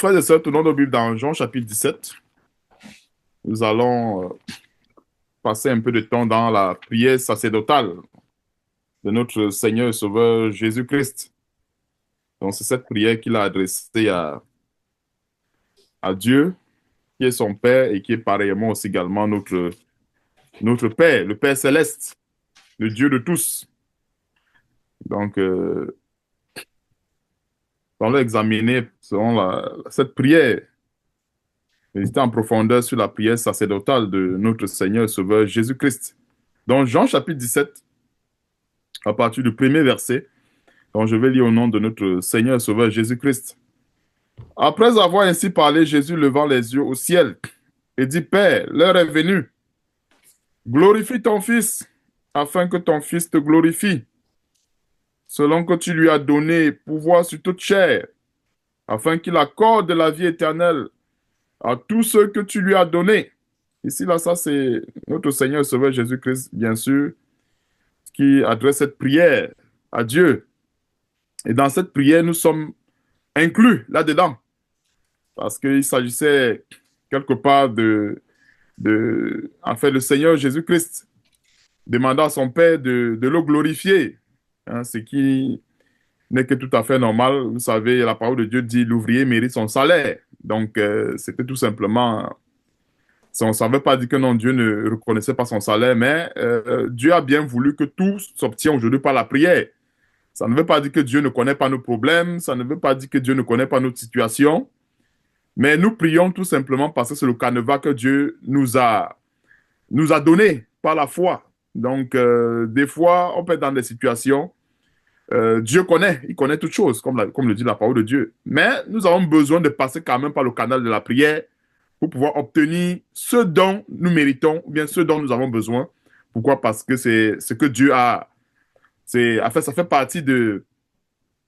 Frères et sœurs, tournons nos Bibles dans Jean chapitre 17. Nous allons passer un peu de temps dans la prière sacerdotale de notre Seigneur et Sauveur Jésus-Christ. Donc, c'est cette prière qu'il a adressée à Dieu, qui est son Père et qui est pareillement aussi également notre Père, le Père céleste, le Dieu de tous. Donc, allons examiner selon cette prière, méditer en profondeur sur la prière sacerdotale de notre Seigneur et Sauveur Jésus-Christ. Dans Jean chapitre 17, à partir du premier verset, donc je vais lire au nom de notre Seigneur et Sauveur Jésus-Christ. Après avoir ainsi parlé, Jésus levant les yeux au ciel et dit, Père, l'heure est venue. Glorifie ton Fils, afin que ton Fils te glorifie, selon que tu lui as donné pouvoir sur toute chair, afin qu'il accorde la vie éternelle à tous ceux que tu lui as donnés. Ici, là, ça, c'est notre Seigneur et Sauveur Jésus-Christ, bien sûr, qui adresse cette prière à Dieu. Et dans cette prière, nous sommes inclus là-dedans. Parce qu'il s'agissait quelque part en fait, le Seigneur Jésus-Christ demandant à son Père de le glorifier, hein, ce qui n'est que tout à fait normal. Vous savez, la parole de Dieu dit l'ouvrier mérite son salaire. Donc, c'était tout simplement, ça ne veut pas dire que non, Dieu ne reconnaissait pas son salaire, mais Dieu a bien voulu que tout s'obtienne aujourd'hui par la prière. Ça ne veut pas dire que Dieu ne connaît pas nos problèmes, ça ne veut pas dire que Dieu ne connaît pas notre situation. Mais nous prions tout simplement parce que c'est le canevas que Dieu nous a donné par la foi. Donc, des fois, on peut être dans des situations, Dieu connaît, il connaît toutes choses, comme le dit la parole de Dieu. Mais nous avons besoin de passer quand même par le canal de la prière pour pouvoir obtenir ce dont nous méritons, ou bien ce dont nous avons besoin. Pourquoi? Parce que c'est ce que Dieu a. En fait, ça fait partie de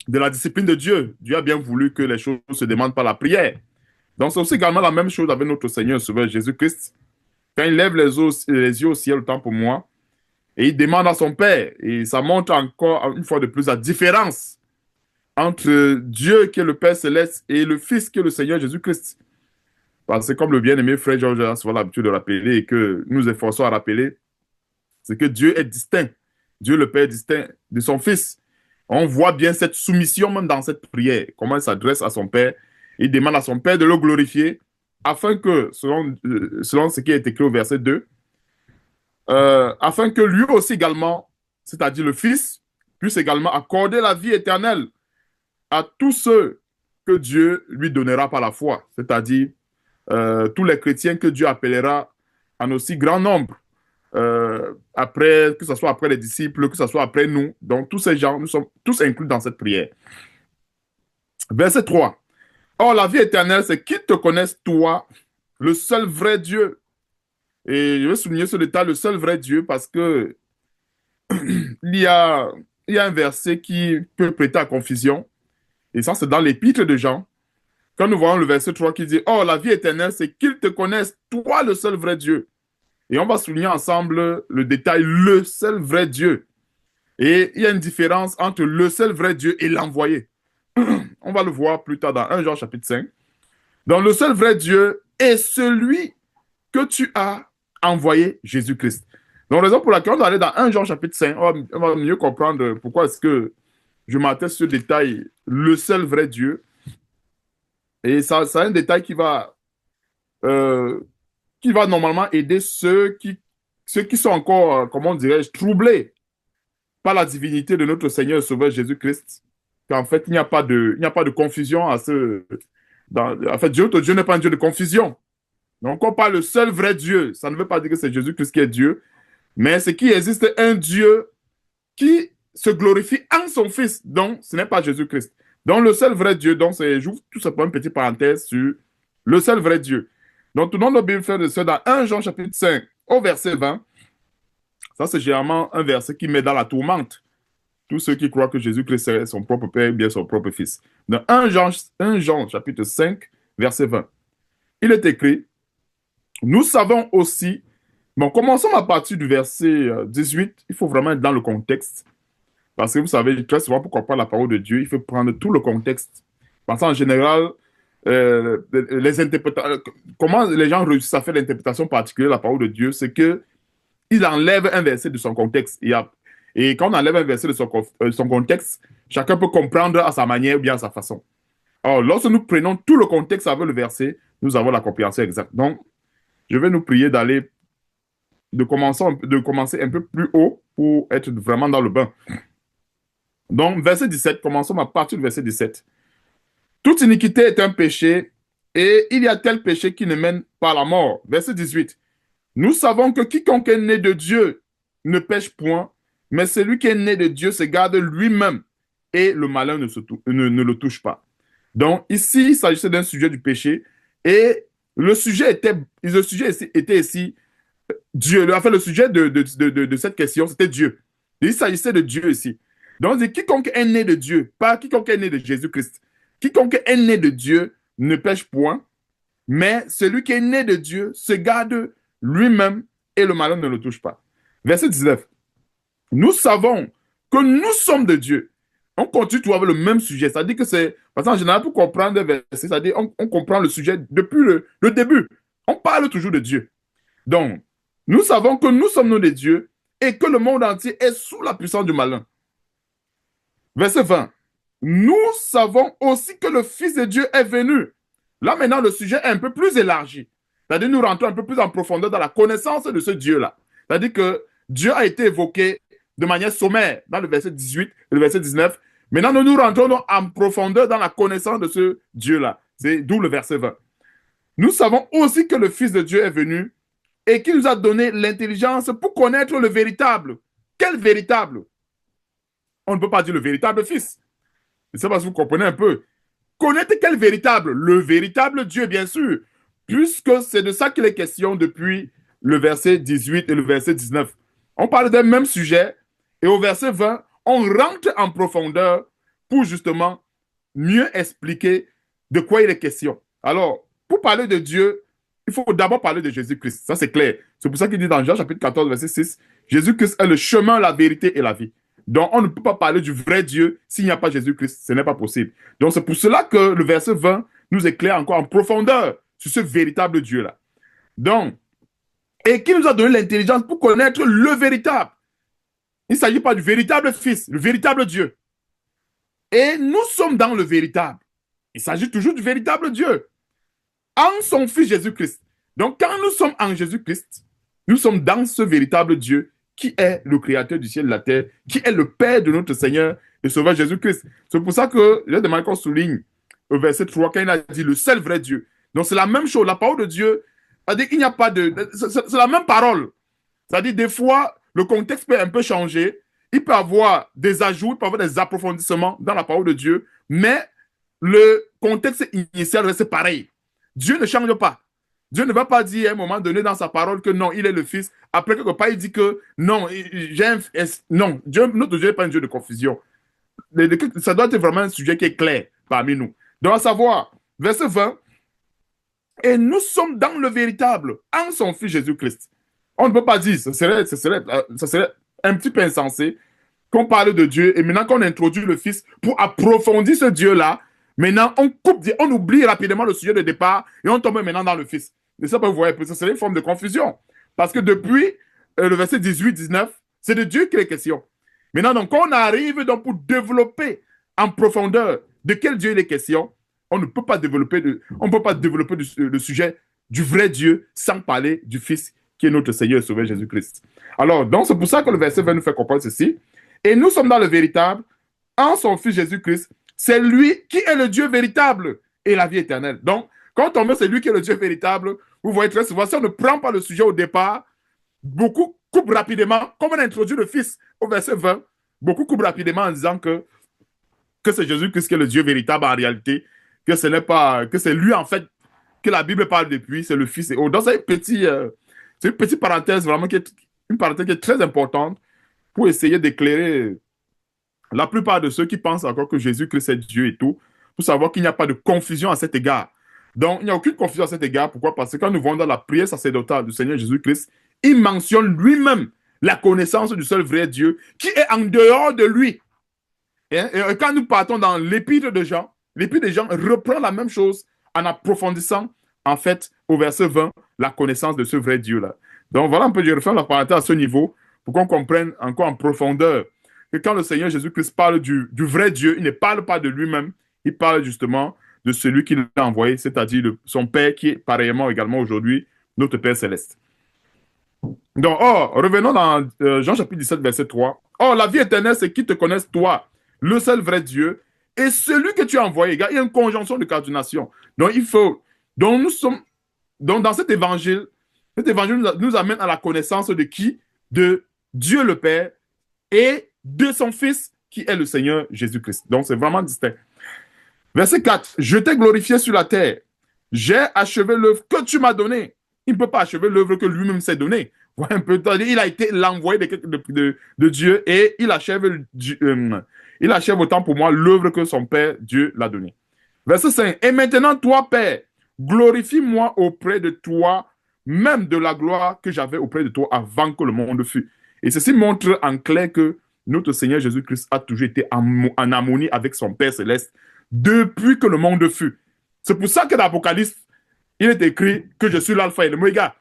la discipline de Dieu. Dieu a bien voulu que les choses se demandent par la prière. Donc, c'est aussi également la même chose avec notre Seigneur et Sauveur Jésus-Christ. Quand il lève les yeux au ciel, autant pour moi, et il demande à son Père, et ça montre encore une fois de plus la différence entre Dieu qui est le Père céleste et le Fils qui est le Seigneur Jésus-Christ. Parce que comme le bien-aimé frère Georges a souvent l'habitude de rappeler et que nous efforçons à rappeler, c'est que Dieu est distinct. Dieu le Père est distinct de son Fils. On voit bien cette soumission même dans cette prière, comment il s'adresse à son Père. Il demande à son Père de le glorifier afin que, selon ce qui est écrit au verset 2, afin que lui aussi également, c'est-à-dire le Fils, puisse également accorder la vie éternelle à tous ceux que Dieu lui donnera par la foi, c'est-à-dire tous les chrétiens que Dieu appellera en aussi grand nombre, après, que ce soit après les disciples, que ce soit après nous. Donc, tous ces gens, nous sommes tous inclus dans cette prière. Verset 3. Or, la vie éternelle, c'est qu'ils te connaissent, toi, le seul vrai Dieu. Et je vais souligner ce détail, le seul vrai Dieu, parce que il y a, il y a un verset qui peut prêter à confusion. Et ça, c'est dans l'épître de Jean. Quand nous voyons le verset 3 qui dit, oh, la vie éternelle, c'est qu'ils te connaissent, toi, le seul vrai Dieu. Et on va souligner ensemble le détail, le seul vrai Dieu. Et il y a une différence entre le seul vrai Dieu et l'envoyé. On va le voir plus tard dans 1 Jean chapitre 5. Donc, le seul vrai Dieu est celui que tu as envoyé, Jésus-Christ. Donc, raison pour laquelle on va aller dans 1 Jean chapitre 5, on va mieux comprendre pourquoi est-ce que je m'atteste sur ce détail, le seul vrai Dieu. Et ça c'est un détail euh, qui va normalement aider ceux qui sont encore, comment dirais-je, troublés par la divinité de notre Seigneur et Sauveur Jésus-Christ. Qu'en fait, il n'y a pas de confusion à ce. En fait, Dieu n'est pas un Dieu de confusion. Donc, on parle le seul vrai Dieu. Ça ne veut pas dire que c'est Jésus-Christ qui est Dieu, mais c'est qu'il existe un Dieu qui se glorifie en son Fils. Donc, ce n'est pas Jésus-Christ. Donc, le seul vrai Dieu, donc, c'est, j'ouvre tout simplement une petite parenthèse sur le seul vrai Dieu. Donc, tournons nos Bibles, frères et sœurs, dans 1 Jean chapitre 5, au verset 20. Ça, c'est généralement un verset qui met dans la tourmente tous ceux qui croient que Jésus-Christ est son propre Père et bien son propre Fils. Dans 1 Jean chapitre 5, verset 20, il est écrit, nous savons aussi, bon, commençons à partir du verset 18, il faut vraiment être dans le contexte, parce que vous savez, très souvent, pour comprendre la parole de Dieu, il faut prendre tout le contexte. Parce qu'en général, les interprétations, comment les gens réussissent à faire l'interprétation particulière de la parole de Dieu, c'est que il enlève un verset de son contexte. Et quand on enlève un verset de son contexte, chacun peut comprendre à sa manière ou bien à sa façon. Alors, lorsque nous prenons tout le contexte avec le verset, nous avons la compréhension exacte. Donc, je vais nous prier de commencer un peu plus haut pour être vraiment dans le bain. Donc, verset 17, commençons à partir du verset 17. Toute iniquité est un péché, et il y a tel péché qui ne mène pas à la mort. Verset 18. Nous savons que quiconque est né de Dieu ne pêche point, mais celui qui est né de Dieu se garde lui-même, et le malin ne le touche pas. Donc, ici, il s'agissait d'un sujet du péché, et le sujet était ici Dieu. Enfin, le sujet de cette question, c'était Dieu. Il s'agissait de Dieu ici. Donc, c'est quiconque est né de Dieu, pas quiconque est né de Jésus-Christ. Quiconque est né de Dieu ne pêche point, mais celui qui est né de Dieu se garde lui-même et le malheur ne le touche pas. Verset 19. Nous savons que nous sommes de Dieu. On continue toujours avec le même sujet. C'est-à-dire que c'est, parce qu'en général, pour comprendre des versets, c'est-à-dire on comprend le sujet depuis le début. On parle toujours de Dieu. Donc, nous savons que nous sommes de Dieu et que le monde entier est sous la puissance du malin. Verset 20. Nous savons aussi que le Fils de Dieu est venu. Là, maintenant, le sujet est un peu plus élargi. C'est-à-dire, nous rentrons un peu plus en profondeur dans la connaissance de ce Dieu-là. C'est-à-dire que Dieu a été évoqué de manière sommaire dans le verset 18 et le verset 19. Maintenant, nous rentrons en profondeur dans la connaissance de ce Dieu-là. C'est d'où le verset 20. Nous savons aussi que le Fils de Dieu est venu et qu'il nous a donné l'intelligence pour connaître le véritable. Quel véritable? On ne peut pas dire le véritable Fils. Je ne sais pas si vous comprenez un peu. Connaître quel véritable? Le véritable Dieu, bien sûr, puisque c'est de ça qu'il est question depuis le verset 18 et le verset 19. On parle d'un même sujet, et au verset 20, on rentre en profondeur pour justement mieux expliquer de quoi il est question. Alors, pour parler de Dieu, il faut d'abord parler de Jésus-Christ. Ça, c'est clair. C'est pour ça qu'il dit dans Jean chapitre 14, verset 6, Jésus-Christ est le chemin, la vérité et la vie. Donc, on ne peut pas parler du vrai Dieu s'il n'y a pas Jésus-Christ. Ce n'est pas possible. Donc, c'est pour cela que le verset 20 nous éclaire encore en profondeur sur ce véritable Dieu-là. Donc, et qui nous a donné l'intelligence pour connaître le véritable. Il ne s'agit pas du véritable Fils, le véritable Dieu. Et nous sommes dans le véritable. Il s'agit toujours du véritable Dieu. En son Fils Jésus-Christ. Donc, quand nous sommes en Jésus-Christ, nous sommes dans ce véritable Dieu qui est le créateur du ciel et de la terre, qui est le Père de notre Seigneur et Sauveur Jésus-Christ. C'est pour ça que je demande qu'on souligne au verset 3 quand il a dit le seul vrai Dieu. Donc, c'est la même chose. La parole de Dieu, c'est-à-dire qu'il n'y a pas de... C'est la même parole. C'est-à-dire, des fois, le contexte peut un peu changer. Il peut y avoir des ajouts, il peut y avoir des approfondissements dans la parole de Dieu, mais le contexte initial reste pareil. Dieu ne change pas. Dieu ne va pas dire à un moment donné dans sa parole que non, il est le Fils. Après, quelque part, il dit que non, non, Dieu, notre Dieu n'est pas un Dieu de confusion. Ça doit être vraiment un sujet qui est clair parmi nous. Donc, à savoir, verset 20, et nous sommes dans le véritable, en son Fils Jésus-Christ. On ne peut pas dire, ça serait un petit peu insensé qu'on parle de Dieu et maintenant qu'on introduit le Fils pour approfondir ce Dieu-là, maintenant on oublie rapidement le sujet de départ et on tombe maintenant dans le Fils. Et ça, vous voyez, ça serait une forme de confusion. Parce que depuis le verset 18-19, c'est de Dieu qu'il est question. Maintenant, donc, quand on arrive donc, pour développer en profondeur de quel Dieu il est question, on ne peut pas développer le sujet du vrai Dieu sans parler du Fils qui est notre Seigneur et Sauveur Jésus-Christ. Alors, donc, c'est pour ça que le verset 20 nous fait comprendre ceci. Et nous sommes dans le véritable, en son Fils Jésus-Christ. C'est lui qui est le Dieu véritable et la vie éternelle. Donc, quand on met c'est lui qui est le Dieu véritable, vous voyez très souvent, si on ne prend pas le sujet au départ, beaucoup coupent rapidement, comme on a introduit le Fils au verset 20, beaucoup coupent rapidement en disant que c'est Jésus-Christ qui est le Dieu véritable en réalité, que ce n'est pas, que c'est lui en fait, que la Bible parle depuis, c'est le Fils. Et donc, c'est une petite parenthèse vraiment une parenthèse qui est très importante pour essayer d'éclairer la plupart de ceux qui pensent encore que Jésus-Christ est Dieu et tout, pour savoir qu'il n'y a pas de confusion à cet égard. Donc, il n'y a aucune confusion à cet égard. Pourquoi? Parce que quand nous voyons dans la prière sacerdotale du Seigneur Jésus-Christ, il mentionne lui-même la connaissance du seul vrai Dieu qui est en dehors de lui. Et quand nous partons dans l'épître de Jean reprend la même chose en approfondissant, en fait, au verset 20, la connaissance de ce vrai Dieu-là. Donc voilà un peu, je refais la parenthèse à ce niveau pour qu'on comprenne encore en profondeur que quand le Seigneur Jésus-Christ parle du vrai Dieu, il ne parle pas de lui-même, il parle justement de celui qu'il a envoyé, c'est-à-dire son Père qui est pareillement également aujourd'hui notre Père céleste. Donc, revenons dans Jean chapitre 17, verset 3. Oh, la vie éternelle, c'est qu'ils te connaissent, toi, le seul vrai Dieu, et celui que tu as envoyé. Il y a une conjonction de coordination. Donc, il faut. Donc, nous sommes. Donc, dans cet évangile nous amène à la connaissance de qui? De Dieu le Père et de son Fils, qui est le Seigneur Jésus-Christ. Donc, c'est vraiment distinct. Verset 4. Je t'ai glorifié sur la terre. J'ai achevé l'œuvre que tu m'as donnée. Il ne peut pas achever l'œuvre que lui-même s'est donnée. Voilà un peu. Il a été l'envoyé de Dieu et il achève autant pour moi l'œuvre que son Père, Dieu, l'a donnée. Verset 5. Et maintenant, toi, Père, glorifie-moi auprès de toi, même de la gloire que j'avais auprès de toi avant que le monde fût. Et ceci montre en clair que notre Seigneur Jésus-Christ a toujours été en harmonie avec son Père céleste depuis que le monde fut. C'est pour ça que dans l'Apocalypse, il est écrit que je suis l'alpha et l'oméga.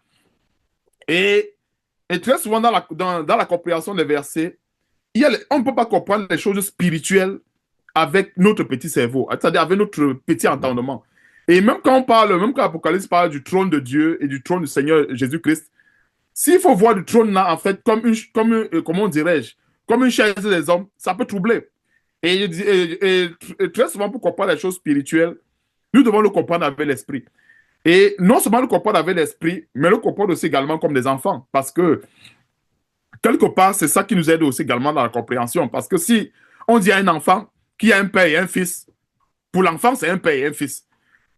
Et, et très souvent dans la compréhension des versets, on ne peut pas comprendre les choses spirituelles avec notre petit cerveau, c'est-à-dire avec notre petit entendement. Et même même quand l'Apocalypse parle du trône de Dieu et du trône du Seigneur Jésus-Christ, s'il faut voir le trône là, en fait, comment dirais-je, comme une chaise des hommes, ça peut troubler. Et très souvent, pour comprendre les choses spirituelles, nous devons le comprendre avec l'esprit. Et non seulement le comprendre avec l'esprit, mais le comprendre aussi également comme des enfants. Parce que, quelque part, c'est ça qui nous aide aussi également dans la compréhension. Parce que si on dit à un enfant qui a un père et un fils, pour l'enfant, c'est un père et un fils.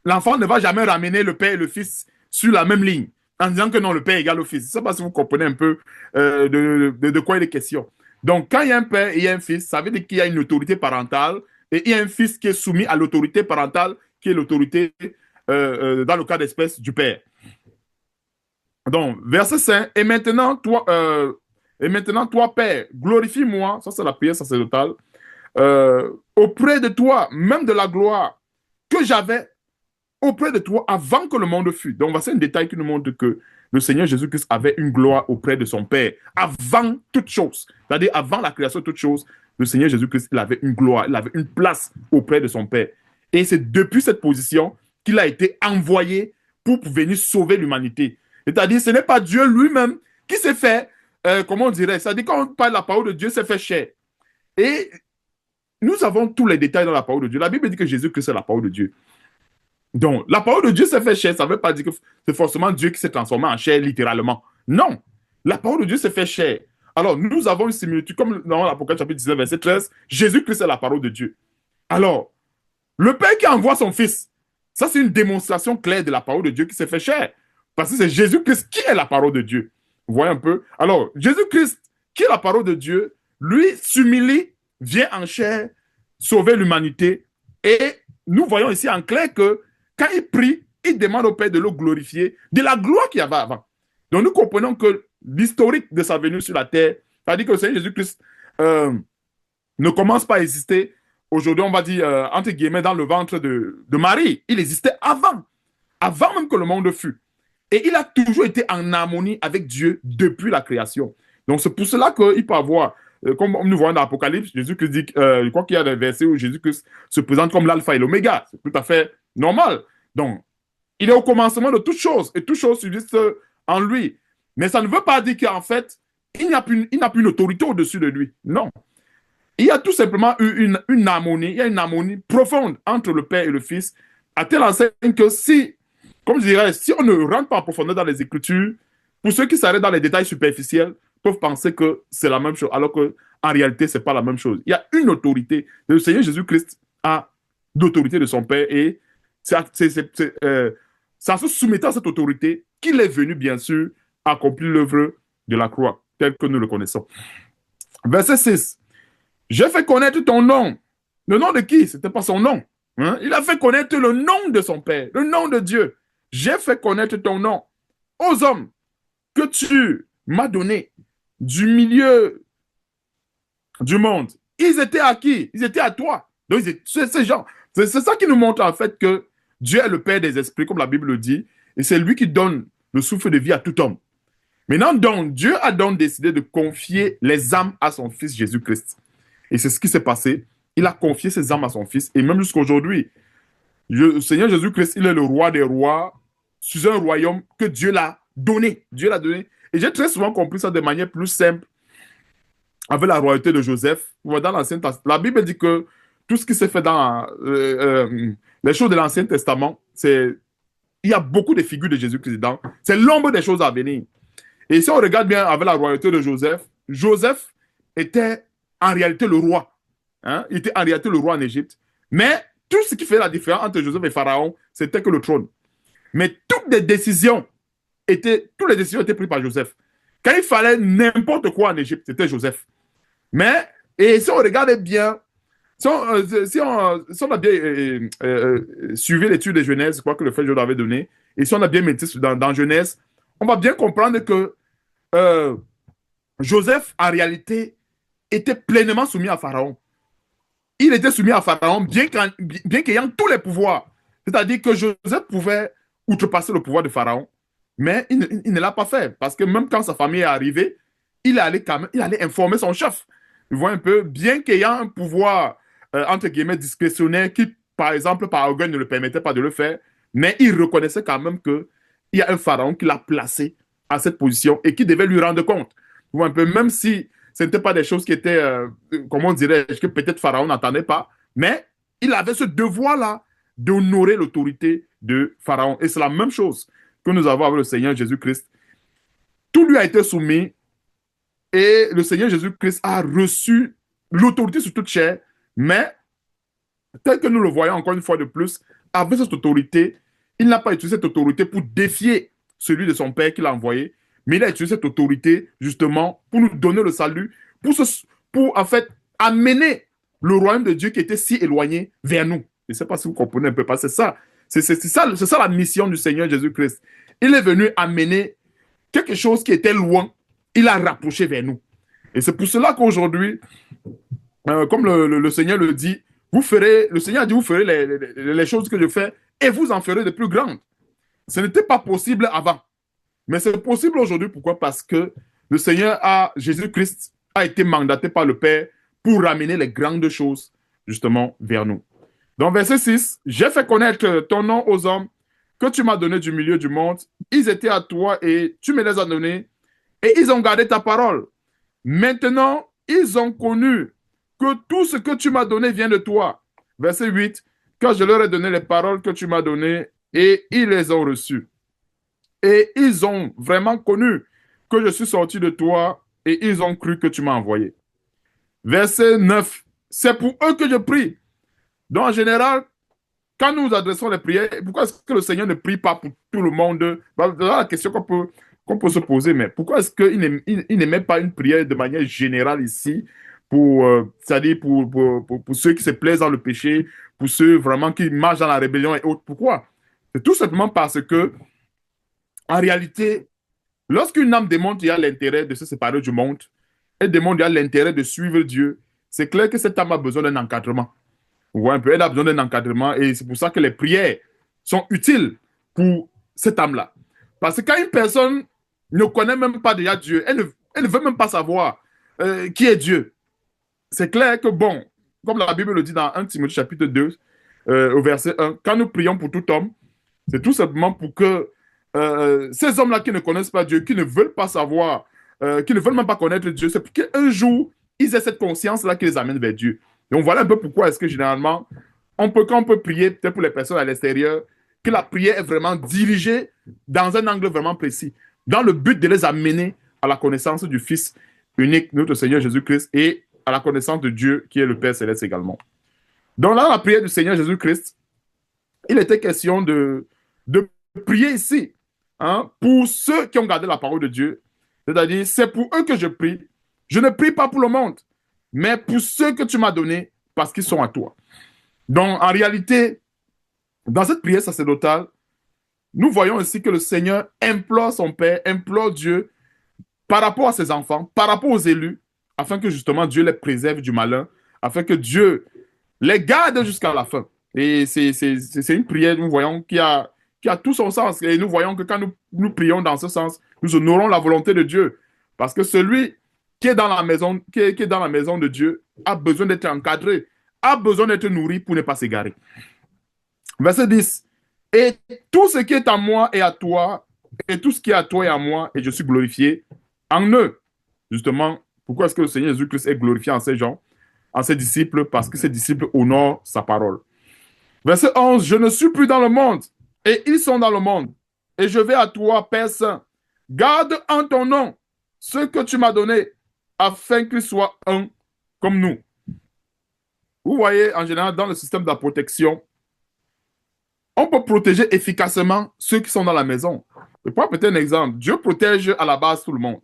L'enfant ne va jamais ramener le père et le fils sur la même ligne en disant que non, le père égale au fils. Je ne sais pas si vous comprenez un peu de quoi il est question. Donc, quand il y a un père et il y a un fils, ça veut dire qu'il y a une autorité parentale et il y a un fils qui est soumis à l'autorité parentale, qui est l'autorité, dans le cas d'espèce, du père. Donc, verset 5, et maintenant, toi, Père, glorifie-moi, ça c'est la prière sacerdotale, auprès de toi, même de la gloire que j'avais auprès de toi avant que le monde fût. Donc, voici un détail qui nous montre que le Seigneur Jésus-Christ avait une gloire auprès de son Père avant toute chose. C'est-à-dire, avant la création de toute chose, le Seigneur Jésus-Christ, il avait une gloire, il avait une place auprès de son Père. Et c'est depuis cette position qu'il a été envoyé pour venir sauver l'humanité. C'est-à-dire, ce n'est pas Dieu lui-même qui s'est fait, comment on dirait, c'est-à-dire, quand on parle de la parole de Dieu, s'est fait chair. Et nous avons tous les détails dans la parole de Dieu. La Bible dit que Jésus-Christ est la parole de Dieu. Donc, la parole de Dieu s'est fait chair, ça ne veut pas dire que c'est forcément Dieu qui s'est transformé en chair littéralement. Non, la parole de Dieu s'est fait chair. Alors, nous avons une similitude, comme dans l'Apocalypse chapitre 19, verset 13, Jésus-Christ est la parole de Dieu. Alors, le Père qui envoie son Fils, ça c'est une démonstration claire de la parole de Dieu qui s'est fait chair. Parce que c'est Jésus-Christ qui est la parole de Dieu. Vous voyez un peu? Alors, Jésus-Christ, qui est la parole de Dieu, lui s'humilie, vient en chair, sauver l'humanité. Et nous voyons ici en clair que quand il prie, il demande au Père de le glorifier, de la gloire qu'il y avait avant. Donc nous comprenons que l'historique de sa venue sur la terre, c'est-à-dire que le Seigneur Jésus-Christ ne commence pas à exister, aujourd'hui on va dire, entre guillemets, dans le ventre de Marie. Il existait avant même que le monde fût. Et il a toujours été en harmonie avec Dieu depuis la création. Donc c'est pour cela qu'il peut avoir, comme nous voyons dans l'Apocalypse, Jésus-Christ dit, je crois qu'il y a des versets où Jésus-Christ se présente comme l'alpha et l'oméga. C'est tout à fait normal. Donc, il est au commencement de toutes choses et toutes choses subsistent en lui. Mais ça ne veut pas dire qu'en fait, il n'a plus une autorité au-dessus de lui. Non. Il y a tout simplement une harmonie, il y a une harmonie profonde entre le Père et le Fils, à telle enseigne que si, comme je dirais, si on ne rentre pas en profondeur dans les Écritures, pour ceux qui s'arrêtent dans les détails superficiels, peuvent penser que c'est la même chose, alors qu'en réalité, ce n'est pas la même chose. Il y a une autorité. Le Seigneur Jésus-Christ a l'autorité de son Père et c'est en se soumettant à cette autorité qu'il est venu, bien sûr, accomplir l'œuvre de la croix, telle que nous le connaissons. Verset 6. J'ai fait connaître ton nom. Le nom de qui? Ce n'était pas son nom. Hein? Il a fait connaître le nom de son Père, le nom de Dieu. J'ai fait connaître ton nom aux hommes que tu m'as donné du milieu du monde. Ils étaient à qui? Ils étaient à toi. Donc, c'est ces gens. C'est ça qui nous montre en fait que Dieu est le Père des esprits, comme la Bible le dit, et c'est lui qui donne le souffle de vie à tout homme. Maintenant, donc, Dieu a donc décidé de confier les âmes à son Fils Jésus-Christ. Et c'est ce qui s'est passé. Il a confié ses âmes à son Fils. Et même jusqu'à aujourd'hui, le Seigneur Jésus-Christ, il est le roi des rois sur un royaume que Dieu l'a donné. Dieu l'a donné. Et j'ai très souvent compris ça de manière plus simple avec la royauté de Joseph. Dans l'Ancien Testament, la Bible dit que tout ce qui s'est fait dans les choses de l'Ancien Testament, il y a beaucoup de figures de Jésus-Christ dedans. C'est l'ombre des choses à venir. Et si on regarde bien avec la royauté de Joseph, Joseph était en réalité le roi. Hein? Il était en réalité le roi en Égypte. Mais tout ce qui fait la différence entre Joseph et Pharaon, c'était que le trône. Mais toutes les décisions étaient prises par Joseph. Quand il fallait n'importe quoi en Égypte, c'était Joseph. Mais, et si on regardait bien, si on a bien suivi l'étude de Genèse, je crois que le frère Joe l'avait donné, et si on a bien médité dans Genèse, on va bien comprendre que euh, Joseph, en réalité, était pleinement soumis à Pharaon. Il était soumis à Pharaon, bien qu'ayant tous les pouvoirs. C'est-à-dire que Joseph pouvait outrepasser le pouvoir de Pharaon, mais il ne l'a pas fait. Parce que même quand sa famille est arrivée, il allait informer son chef. Tu vois un peu, bien qu'ayant un pouvoir, entre guillemets, discrétionnaire, qui, par exemple, par orgueil, ne le permettait pas de le faire, mais il reconnaissait quand même qu'il y a un pharaon qui l'a placé à cette position et qui devait lui rendre compte. Tu vois un peu, même si ce n'étaient pas des choses qui étaient, comment dirais-je, que peut-être Pharaon n'entendait pas, mais il avait ce devoir-là d'honorer l'autorité de Pharaon. Et c'est la même chose que nous avons avec le Seigneur Jésus-Christ. Tout lui a été soumis et le Seigneur Jésus-Christ a reçu l'autorité sur toute chair, mais tel que nous le voyons encore une fois de plus, avec cette autorité, il n'a pas utilisé cette autorité pour défier celui de son Père qu'il a envoyé, mais il a utilisé cette autorité justement pour nous donner le salut, pour en fait amener le royaume de Dieu qui était si éloigné vers nous. Je ne sais pas si vous comprenez un peu, pas, c'est ça. C'est ça la mission du Seigneur Jésus-Christ. Il est venu amener quelque chose qui était loin, il a rapproché vers nous. Et c'est pour cela qu'aujourd'hui, comme le Seigneur le dit, le Seigneur a dit, vous ferez les choses que je fais et vous en ferez de plus grandes. Ce n'était pas possible avant. Mais c'est possible aujourd'hui. Pourquoi? Parce que le Seigneur Jésus-Christ a été mandaté par le Père pour ramener les grandes choses justement vers nous. Dans verset 6, j'ai fait connaître ton nom aux hommes que tu m'as donné du milieu du monde. Ils étaient à toi et tu me les as donnés et ils ont gardé ta parole. Maintenant, ils ont connu que tout ce que tu m'as donné vient de toi. Verset 8, quand je leur ai donné les paroles que tu m'as données et ils les ont reçues. Et ils ont vraiment connu que je suis sorti de toi et ils ont cru que tu m'as envoyé. Verset 9, c'est pour eux que je prie. Donc, en général, quand nous adressons les prières, pourquoi est-ce que le Seigneur ne prie pas pour tout le monde? C'est la question qu'on peut se poser, mais pourquoi est-ce qu'il n'émet pas une prière de manière générale ici, c'est-à-dire pour ceux qui se plaisent dans le péché, pour ceux vraiment qui marchent dans la rébellion et autres? Pourquoi? C'est tout simplement parce que, en réalité, lorsqu'une âme démontre qu'il y a l'intérêt de se séparer du monde, elle démontre qu'il y a l'intérêt de suivre Dieu, c'est clair que cette âme a besoin d'un encadrement. Vous voyez un peu, elle a besoin d'un encadrement et c'est pour ça que les prières sont utiles pour cette âme-là. Parce que quand une personne ne connaît même pas déjà Dieu, elle ne veut même pas savoir qui est Dieu. C'est clair que, bon, comme la Bible le dit dans 1 Timothée chapitre 2, au verset 1, quand nous prions pour tout homme, c'est tout simplement pour que ces hommes-là qui ne connaissent pas Dieu, qui ne veulent pas savoir, qui ne veulent même pas connaître Dieu, c'est pour qu'un jour, ils aient cette conscience-là qui les amène vers Dieu. Donc voilà un peu pourquoi est-ce que généralement, quand on peut prier, peut-être pour les personnes à l'extérieur, que la prière est vraiment dirigée dans un angle vraiment précis, dans le but de les amener à la connaissance du Fils unique, notre Seigneur Jésus-Christ, et à la connaissance de Dieu, qui est le Père Céleste également. Donc là, la prière du Seigneur Jésus-Christ, il était question de prier ici, hein, pour ceux qui ont gardé la parole de Dieu. C'est-à-dire, c'est pour eux que je prie. Je ne prie pas pour le monde, mais pour ceux que tu m'as donnés, parce qu'ils sont à toi. Donc, en réalité, dans cette prière sacerdotale, nous voyons aussi que le Seigneur implore son Père, implore Dieu par rapport à ses enfants, par rapport aux élus, afin que justement Dieu les préserve du malin, afin que Dieu les garde jusqu'à la fin. Et c'est une prière, nous voyons, qui a tout son sens. Et nous voyons que quand nous prions dans ce sens, nous honorons la volonté de Dieu. Parce que celui qui est dans la maison, qui est dans la maison de Dieu a besoin d'être encadré, a besoin d'être nourri pour ne pas s'égarer. Verset 10. Et tout ce qui est à moi et à toi, et tout ce qui est à toi et à moi, et je suis glorifié en eux. Justement, pourquoi est-ce que le Seigneur Jésus-Christ est glorifié en ces gens, en ses disciples? Parce que ses disciples honorent sa parole. Verset 11. Je ne suis plus dans le monde, et ils sont dans le monde. Et je vais à toi, Père Saint. Garde en ton nom ce que tu m'as donné, afin qu'ils soient un comme nous. Vous voyez, en général, dans le système de la protection, on peut protéger efficacement ceux qui sont dans la maison. Je prends peut-être un exemple. Dieu protège à la base tout le monde.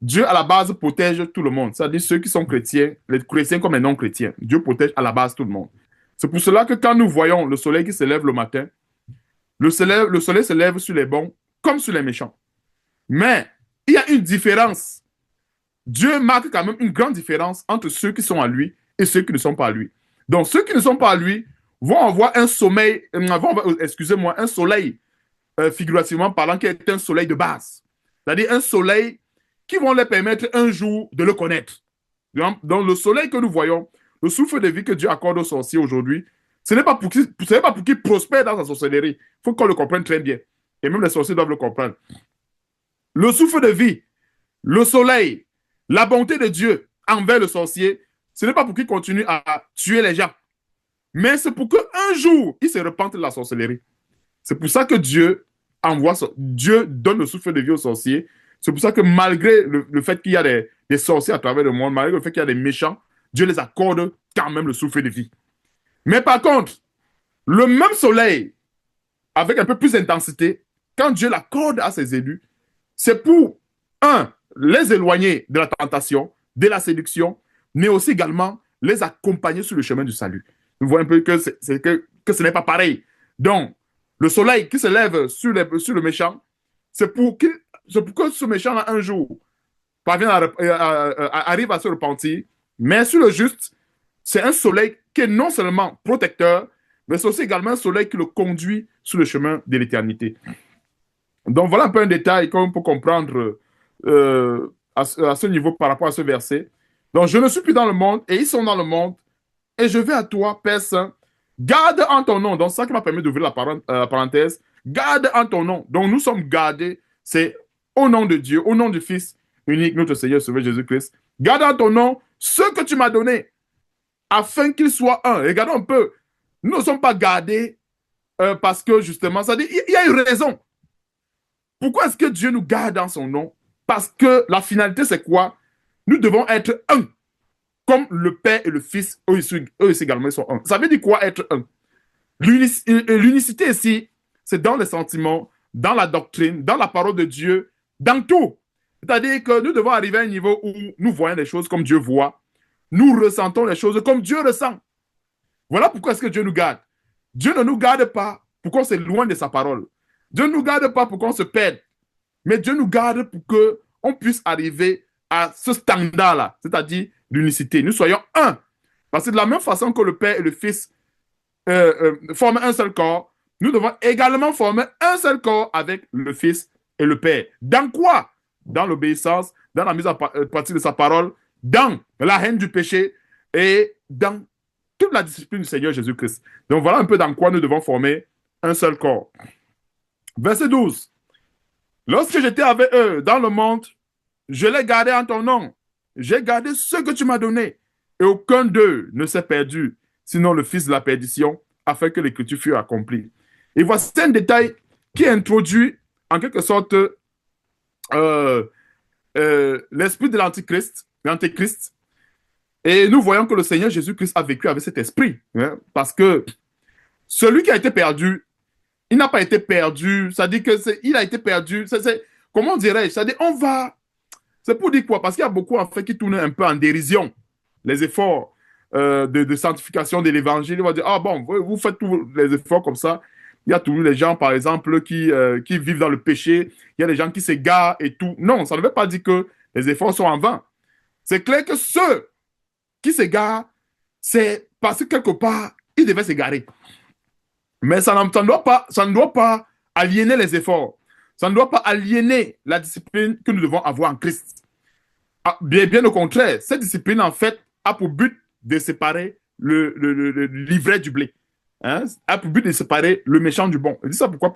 Dieu, à la base, protège tout le monde. C'est-à-dire ceux qui sont chrétiens, les chrétiens comme les non-chrétiens. Dieu protège à la base tout le monde. C'est pour cela que quand nous voyons le soleil qui se lève le matin, le soleil se lève sur les bons comme sur les méchants. Mais il y a une différence. Dieu marque quand même une grande différence entre ceux qui sont à lui et ceux qui ne sont pas à lui. Donc, ceux qui ne sont pas à lui vont avoir un sommeil, excusez-moi, un soleil, figurativement parlant, qui est un soleil de base. C'est-à-dire un soleil qui vont leur permettre un jour de le connaître. Donc, le soleil que nous voyons, le souffle de vie que Dieu accorde aux sorciers aujourd'hui, ce n'est pas pour qu'ils prospèrent dans sa sorcellerie. Il faut qu'on le comprenne très bien. Et même les sorciers doivent le comprendre. Le souffle de vie, le soleil, la bonté de Dieu envers le sorcier, ce n'est pas pour qu'il continue à tuer les gens, mais c'est pour qu'un jour, il se repente de la sorcellerie. C'est pour ça que Dieu donne le souffle de vie aux sorciers. C'est pour ça que malgré le fait qu'il y a des sorciers à travers le monde, malgré le fait qu'il y a des méchants, Dieu les accorde quand même le souffle de vie. Mais par contre, le même soleil, avec un peu plus d'intensité, quand Dieu l'accorde à ses élus, c'est pour, un, les éloigner de la tentation, de la séduction, mais aussi également les accompagner sur le chemin du salut. Nous voyons un peu que ce n'est pas pareil. Donc, le soleil qui se lève sur le méchant, c'est pour que ce méchant-là, un jour, arrive à se repentir, mais sur le juste, c'est un soleil qui est non seulement protecteur, mais c'est aussi également un soleil qui le conduit sur le chemin de l'éternité. Donc voilà un peu un détail qu'on peut comprendre à ce niveau par rapport à ce verset. Donc je ne suis plus dans le monde et ils sont dans le monde et je vais à toi, Père Saint. Garde en ton nom. Donc ça qui m'a permis d'ouvrir la parenthèse. Garde en ton nom. Donc nous sommes gardés. C'est au nom de Dieu, au nom du Fils unique, notre Seigneur Sauveur Jésus-Christ. Garde en ton nom ce que tu m'as donné afin qu'il soit un. Regardons un peu. Nous ne sommes pas gardés parce que justement, ça dit, il y a une raison. Pourquoi est-ce que Dieu nous garde dans son nom? Parce que la finalité, c'est quoi? Nous devons être un. Comme le Père et le Fils, eux également, ils sont un. Ça veut dire quoi être un? L'unicité ici, c'est dans les sentiments, dans la doctrine, dans la parole de Dieu, dans tout. C'est-à-dire que nous devons arriver à un niveau où nous voyons les choses comme Dieu voit. Nous ressentons les choses comme Dieu ressent. Voilà pourquoi est-ce que Dieu nous garde. Dieu ne nous garde pas pour qu'on s'éloigne de sa parole. Dieu ne nous garde pas pour qu'on se perde. Mais Dieu nous garde pour qu'on puisse arriver à ce standard-là, c'est-à-dire l'unicité. Nous soyons un. Parce que de la même façon que le Père et le Fils forment un seul corps, nous devons également former un seul corps avec le Fils et le Père. Dans quoi? Dans l'obéissance, dans la mise en pratique de sa parole, dans la haine du péché et dans toute la discipline du Seigneur Jésus-Christ. Donc voilà un peu dans quoi nous devons former un seul corps. Verset 12. Lorsque j'étais avec eux dans le monde, je les gardais en ton nom. J'ai gardé ce que tu m'as donné. Et aucun d'eux ne s'est perdu, sinon le fils de la perdition, afin que l'écriture fût accomplie. Et voici un détail qui introduit en quelque sorte l'esprit de l'antéchrist. Et nous voyons que le Seigneur Jésus-Christ a vécu avec cet esprit. Hein, parce que celui qui a été perdu, il n'a pas été perdu. Ça dit que il a été perdu. Comment dirais-je? Ça dit, c'est pour dire quoi? Parce qu'il y a beaucoup en fait qui tournent un peu en dérision les efforts de sanctification de l'évangile. Ils vont dire, ah bon, vous faites tous les efforts comme ça. Il y a tous les gens, par exemple, qui vivent dans le péché. Il y a des gens qui s'égarent et tout. Non, ça ne veut pas dire que les efforts sont en vain. C'est clair que ceux qui s'égarent, c'est parce que quelque part, ils devaient s'égarer. Mais ça ne doit pas aliéner les efforts. Ça ne doit pas aliéner la discipline que nous devons avoir en Christ. Ah, bien au contraire, cette discipline, en fait, a pour but de séparer l'ivraie du blé. Hein? A pour but de séparer le méchant du bon. Je dis ça pourquoi?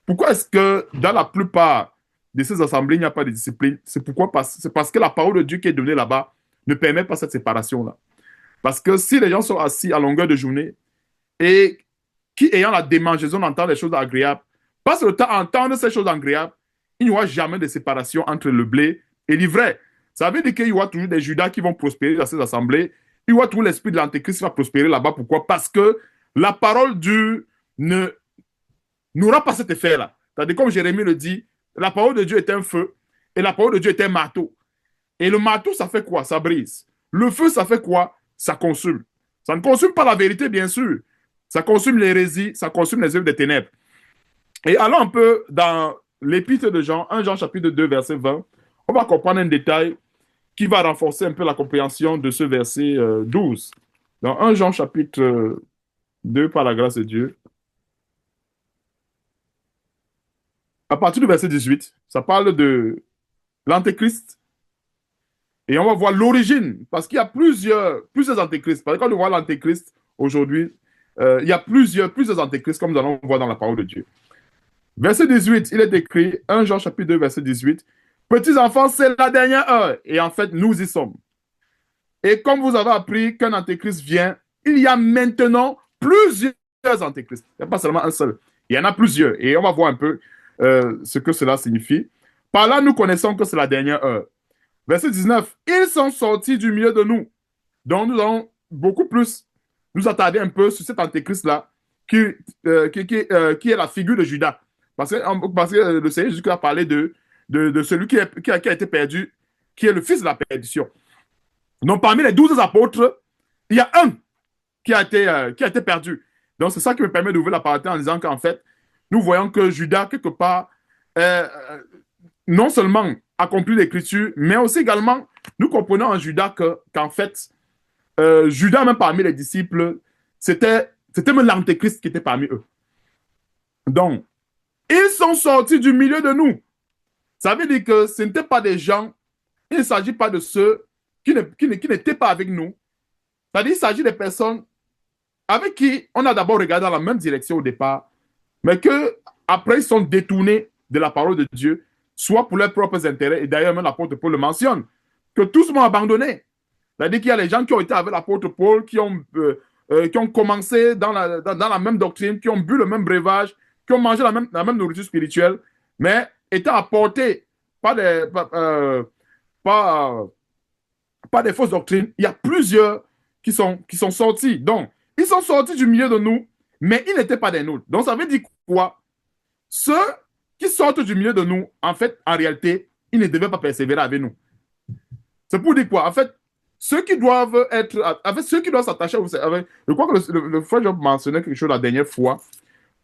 Pourquoi est-ce que dans la plupart de ces assemblées, il n'y a pas de discipline? C'est parce que la parole de Dieu qui est donnée là-bas ne permet pas cette séparation-là. Parce que si les gens sont assis à longueur de journée et qui, ayant la démangeaison d'entendre des choses agréables, passe le temps à entendre ces choses agréables, il n'y aura jamais de séparation entre le blé et l'ivraie. Ça veut dire qu'il y aura toujours des Judas qui vont prospérer dans ces assemblées. Il y aura toujours l'esprit de l'Antéchrist qui va prospérer là-bas. Pourquoi? Parce que la parole de Dieu n'aura pas cet effet-là. C'est-à-dire, comme Jérémie le dit, la parole de Dieu est un feu et la parole de Dieu est un marteau. Et le marteau, ça fait quoi? Ça brise. Le feu, ça fait quoi? Ça consume. Ça ne consume pas la vérité, bien sûr. Ça consume l'hérésie, ça consume les œuvres des ténèbres. Et allons un peu dans l'épître de Jean, 1 Jean chapitre 2, verset 20. On va comprendre un détail qui va renforcer un peu la compréhension de ce verset 12. Dans 1 Jean chapitre 2, par la grâce de Dieu, à partir du verset 18, ça parle de l'Antéchrist. Et on va voir l'origine, parce qu'il y a plusieurs antéchrists. Par exemple, quand on voit l'Antéchrist aujourd'hui, il y a plusieurs antéchrists, comme nous allons voir dans la parole de Dieu. Verset 18, il est écrit, 1 Jean chapitre 2, verset 18, petits enfants, c'est la dernière heure. Et en fait, nous y sommes. Et comme vous avez appris qu'un antéchrist vient, il y a maintenant plusieurs antéchrists. Il n'y a pas seulement un seul. Il y en a plusieurs. Et on va voir un peu ce que cela signifie. Par là, nous connaissons que c'est la dernière heure. Verset 19, ils sont sortis du milieu de nous. Donc, nous allons beaucoup plus nous attarder un peu sur cet antéchrist-là qui est la figure de Judas. Parce que le Seigneur Jésus a parlé de celui qui a été perdu, qui est le fils de la perdition. Donc, parmi les 12 apôtres, il y a un qui a été perdu. Donc, c'est ça qui me permet d'ouvrir la parenthèse en disant qu'en fait, nous voyons que Judas, quelque part, non seulement accomplit l'écriture, mais aussi également, nous comprenons en Judas qu'en fait, Judas, même parmi les disciples, c'était même l'antéchrist qui était parmi eux. Donc, ils sont sortis du milieu de nous. Ça veut dire que ce n'étaient pas des gens, il ne s'agit pas de ceux qui n'étaient pas avec nous. C'est-à-dire qu'il s'agit des personnes avec qui on a d'abord regardé dans la même direction au départ, mais qu'après ils sont détournés de la parole de Dieu, soit pour leurs propres intérêts, et d'ailleurs même l'apôtre Paul le mentionne, que tous m'ont abandonné. C'est-à-dire qu'il y a les gens qui ont été avec l'apôtre Paul, qui ont commencé dans la même doctrine, qui ont bu le même breuvage, qui ont mangé la même nourriture spirituelle, mais étant apportés par des fausses doctrines. Il y a plusieurs qui sont sortis. Donc, ils sont sortis du milieu de nous, mais ils n'étaient pas des nôtres. Donc, ça veut dire quoi? Ceux qui sortent du milieu de nous, en fait, en réalité, ils ne devaient pas persévérer avec nous. C'est pour dire quoi? En fait, ceux qui doivent s'attacher, je crois que le frère Job mentionnait quelque chose la dernière fois.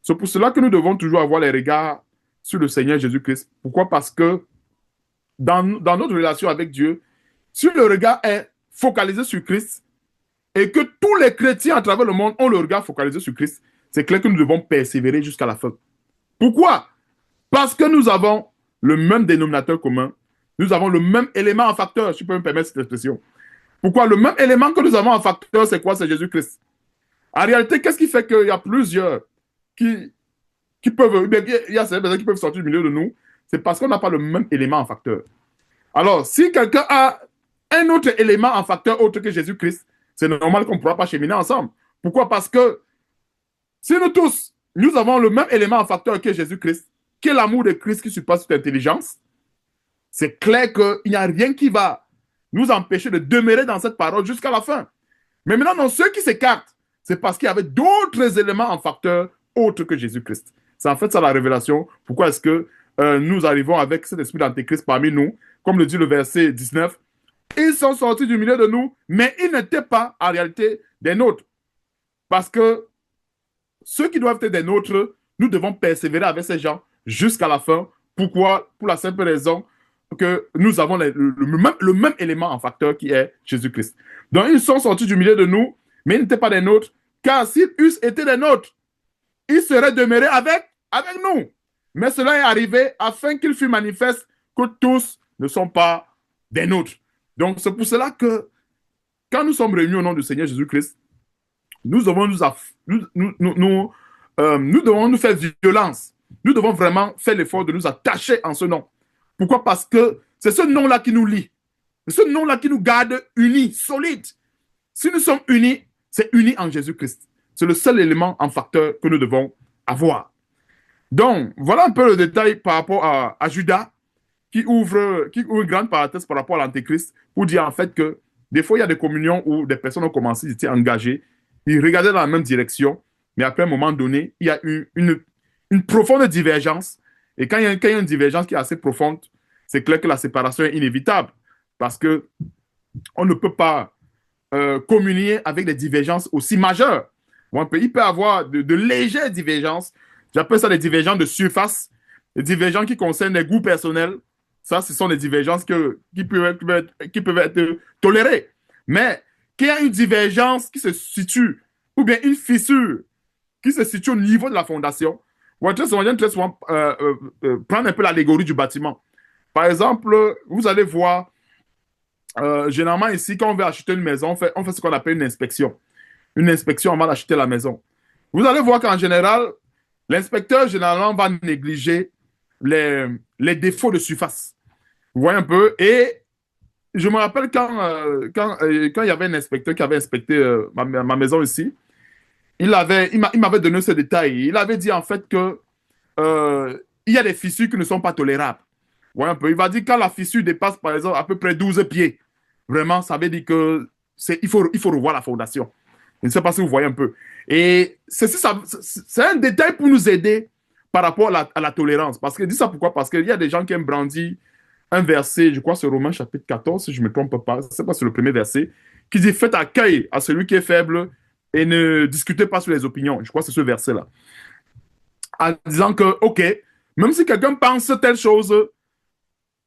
C'est pour cela que nous devons toujours avoir les regards sur le Seigneur Jésus-Christ. Pourquoi? Parce que dans notre relation avec Dieu, si le regard est focalisé sur Christ et que tous les chrétiens à travers le monde ont le regard focalisé sur Christ, c'est clair que nous devons persévérer jusqu'à la fin. Pourquoi? Parce que nous avons le même dénominateur commun. Nous avons le même élément en facteur, si je peux me permettre cette expression. Pourquoi? Le même élément que nous avons en facteur, c'est quoi? C'est Jésus-Christ. En réalité, qu'est-ce qui fait qu'il y a plusieurs qui peuvent, il y a certaines personnes qui peuvent sortir du milieu de nous? C'est parce qu'on n'a pas le même élément en facteur. Alors, si quelqu'un a un autre élément en facteur autre que Jésus-Christ, c'est normal qu'on ne pourra pas cheminer ensemble. Pourquoi? Parce que si nous tous, nous avons le même élément en facteur que Jésus-Christ, qui est l'amour de Christ qui surpasse toute intelligence, c'est clair qu'il n'y a rien qui va nous empêcher de demeurer dans cette parole jusqu'à la fin. Mais maintenant, dans ceux qui s'écartent, c'est parce qu'il y avait d'autres éléments en facteur autres que Jésus-Christ. C'est en fait ça la révélation. Pourquoi est-ce que nous arrivons avec cet esprit d'antéchrist parmi nous? Comme le dit le verset 19, ils sont sortis du milieu de nous, mais ils n'étaient pas en réalité des nôtres. Parce que ceux qui doivent être des nôtres, nous devons persévérer avec ces gens jusqu'à la fin. Pourquoi? Pour la simple raison que nous avons le même élément en facteur qui est Jésus-Christ. Donc, ils sont sortis du milieu de nous, mais ils n'étaient pas des nôtres. Car s'ils eussent été des nôtres, ils seraient demeurés avec nous. Mais cela est arrivé afin qu'il fût manifeste que tous ne sont pas des nôtres. Donc, c'est pour cela que quand nous sommes réunis au nom du Seigneur Jésus-Christ, nous devons nous devons nous faire violence. Nous devons vraiment faire l'effort de nous attacher en ce nom. Pourquoi? Parce que c'est ce nom-là qui nous lie. C'est ce nom-là qui nous garde unis, solides. Si nous sommes unis, c'est unis en Jésus-Christ. C'est le seul élément en facteur que nous devons avoir. Donc, voilà un peu le détail par rapport à Judas qui ouvre une grande parenthèse par rapport à l'Antéchrist pour dire en fait que des fois, il y a des communions où des personnes ont commencé, ils étaient engagés, ils regardaient dans la même direction, mais après un moment donné, il y a eu une profonde divergence. Et quand il y a une divergence qui est assez profonde, c'est clair que la séparation est inévitable parce que on ne peut pas communier avec des divergences aussi majeures. Bon, il peut y avoir de légères divergences. J'appelle ça des divergences de surface, des divergences qui concernent les goûts personnels. Ça, ce sont des divergences qui peuvent être tolérées. Mais qu'il y a une divergence qui se situe, ou bien une fissure qui se situe au niveau de la fondation, on va très souvent prendre un peu l'allégorie du bâtiment. Par exemple, vous allez voir, généralement ici, quand on veut acheter une maison, on fait ce qu'on appelle une inspection. Une inspection avant d'acheter la maison. Vous allez voir qu'en général, l'inspecteur, généralement, va négliger les défauts de surface. Vous voyez un peu? Et je me rappelle quand il y avait un inspecteur qui avait inspecté ma maison ici, il m'avait donné ce détail. Il avait dit en fait que il y a des fissures qui ne sont pas tolérables. Vous voyez un peu? Il va dire quand la fissure dépasse, par exemple, à peu près 12 pieds, vraiment, ça veut dire que il faut revoir la fondation. Je ne sais pas si vous voyez un peu. Et c'est un détail pour nous aider par rapport à la tolérance. Parce que, dis ça pourquoi? Parce qu'il y a des gens qui aiment brandir un verset, je crois c'est Romains chapitre 14, si je ne me trompe pas, c'est pas sur le premier verset, qui dit faites accueil à celui qui est faible et ne discutez pas sur les opinions. Je crois que c'est ce verset-là. En disant que, OK, même si quelqu'un pense telle chose,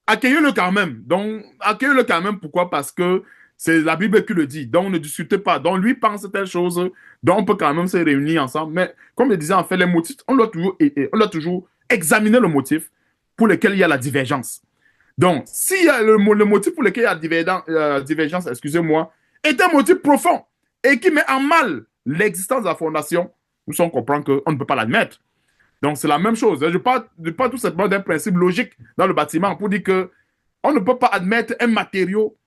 accueillez-le quand même. Donc, accueillez-le quand même. Pourquoi? Parce que c'est la Bible qui le dit. Donc, ne discutez pas. Donc, lui pense telle chose. Donc, on peut quand même se réunir ensemble. Mais, comme je disais, en fait, les motifs, on doit toujours examiner le motif pour lequel il y a la divergence. Donc, si le motif pour lequel il y a divergence, excusez-moi, est un motif profond et qui met en mal l'existence de la fondation, nous sommes comprendre qu'on ne peut pas l'admettre. Donc, c'est la même chose. Je parle tout simplement d'un principe logique dans le bâtiment pour dire que on ne peut pas admettre un matériau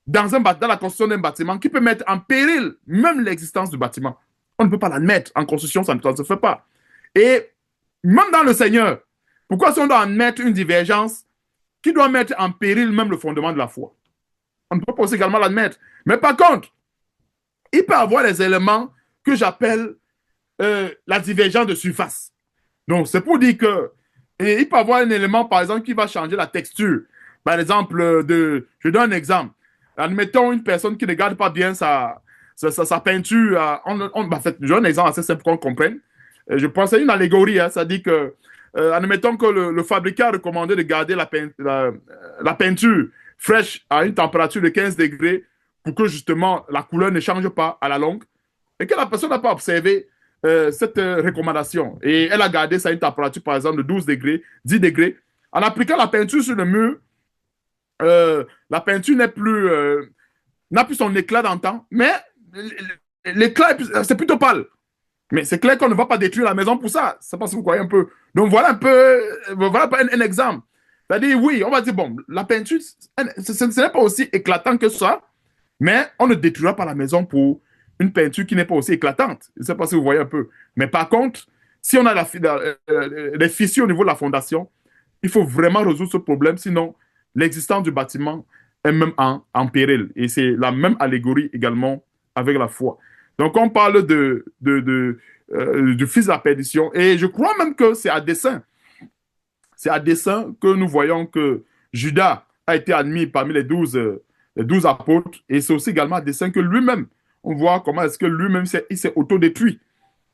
dans la construction d'un bâtiment qui peut mettre en péril même l'existence du bâtiment. On ne peut pas l'admettre. En construction, ça ne se fait pas. Et même dans le Seigneur, pourquoi si on doit admettre une divergence qui doit mettre en péril même le fondement de la foi? On ne peut pas aussi également l'admettre. Mais par contre, il peut y avoir des éléments que j'appelle la divergence de surface. Donc, c'est pour dire que il peut y avoir un élément, par exemple, qui va changer la texture. Par exemple, je donne un exemple. Admettons une personne qui ne garde pas bien sa peinture. En fait, je donne un exemple assez simple qu'on comprenne. Je pense à une allégorie. Hein, ça dit que, admettons que le fabricant a recommandé de garder la peinture fraîche à une température de 15 degrés pour que justement la couleur ne change pas à la longue et que la personne n'a pas observé cette recommandation. Et elle a gardé ça à une température, par exemple, de 12 degrés, 10 degrés. En appliquant la peinture sur le mur, la peinture n'a plus son éclat d'antan, mais l'éclat, c'est plutôt pâle. Mais c'est clair qu'on ne va pas détruire la maison pour ça. C'est parce que vous croyez un peu. Donc voilà un exemple. C'est-à-dire, oui, on va dire, bon, la peinture, ce n'est pas aussi éclatant que ça, mais on ne détruira pas la maison pour une peinture qui n'est pas aussi éclatante. Je ne sais pas si vous voyez un peu. Mais par contre, si on a des fissures au niveau de la fondation, il faut vraiment résoudre ce problème, sinon l'existence du bâtiment est même en péril. Et c'est la même allégorie également avec la foi. Donc, on parle du fils de la perdition. Et je crois même que c'est à dessein. C'est à dessein que nous voyons que Judas a été admis parmi les 12 apôtres. Et c'est aussi également à dessein que lui-même, on voit comment est-ce que lui-même il s'est autodétruit.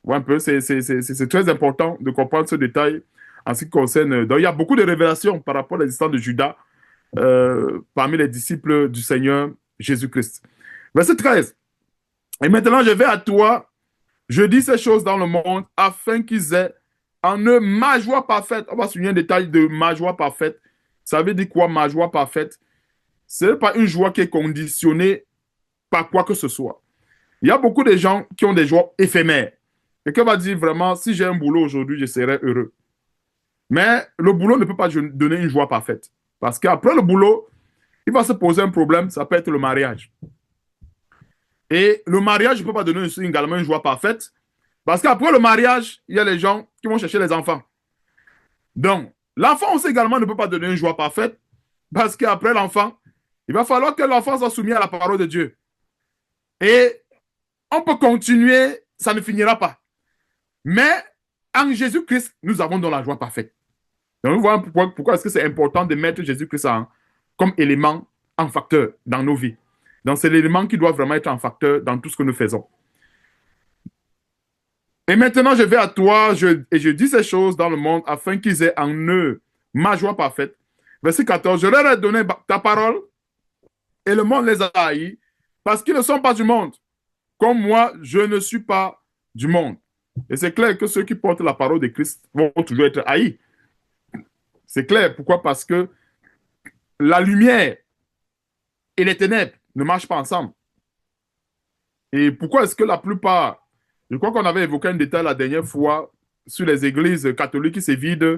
Ouais, un peu, c'est très important de comprendre ce détail en ce qui concerne. Donc, il y a beaucoup de révélations par rapport à l'existence de Judas parmi les disciples du Seigneur Jésus-Christ. Verset 13. Et maintenant, je vais à toi, Je dis ces choses dans le monde afin qu'ils aient en eux ma joie parfaite. On va souligner un détail de ma joie parfaite. Ça veut dire quoi, ma joie parfaite? Ce n'est pas une joie qui est conditionnée par quoi que ce soit. Il y a beaucoup de gens qui ont des joies éphémères. Quelqu'un va dire vraiment, si j'ai un boulot aujourd'hui, je serai heureux. Mais le boulot ne peut pas donner une joie parfaite. Parce qu'après le boulot, il va se poser un problème, ça peut être le mariage. Et le mariage ne peut pas donner également une joie parfaite. Parce qu'après le mariage, il y a les gens qui vont chercher les enfants. Donc, l'enfant aussi également ne peut pas donner une joie parfaite. Parce qu'après l'enfant, il va falloir que l'enfant soit soumis à la parole de Dieu. Et on peut continuer, ça ne finira pas. Mais en Jésus-Christ, nous avons dans la joie parfaite. Donc, vous voyez pourquoi est-ce que c'est important de mettre Jésus-Christ comme élément, en facteur dans nos vies. Donc, c'est l'élément qui doit vraiment être en facteur dans tout ce que nous faisons. Et maintenant, je vais à toi et je dis ces choses dans le monde afin qu'ils aient en eux ma joie parfaite. Verset 14, je leur ai donné ta parole et le monde les a haïs parce qu'ils ne sont pas du monde. Comme moi, je ne suis pas du monde. Et c'est clair que ceux qui portent la parole de Christ vont toujours être haïs. C'est clair. Pourquoi? Parce que la lumière et les ténèbres ne marchent pas ensemble. Et pourquoi est-ce que la plupart, je crois qu'on avait évoqué un détail la dernière fois sur les églises catholiques qui se vident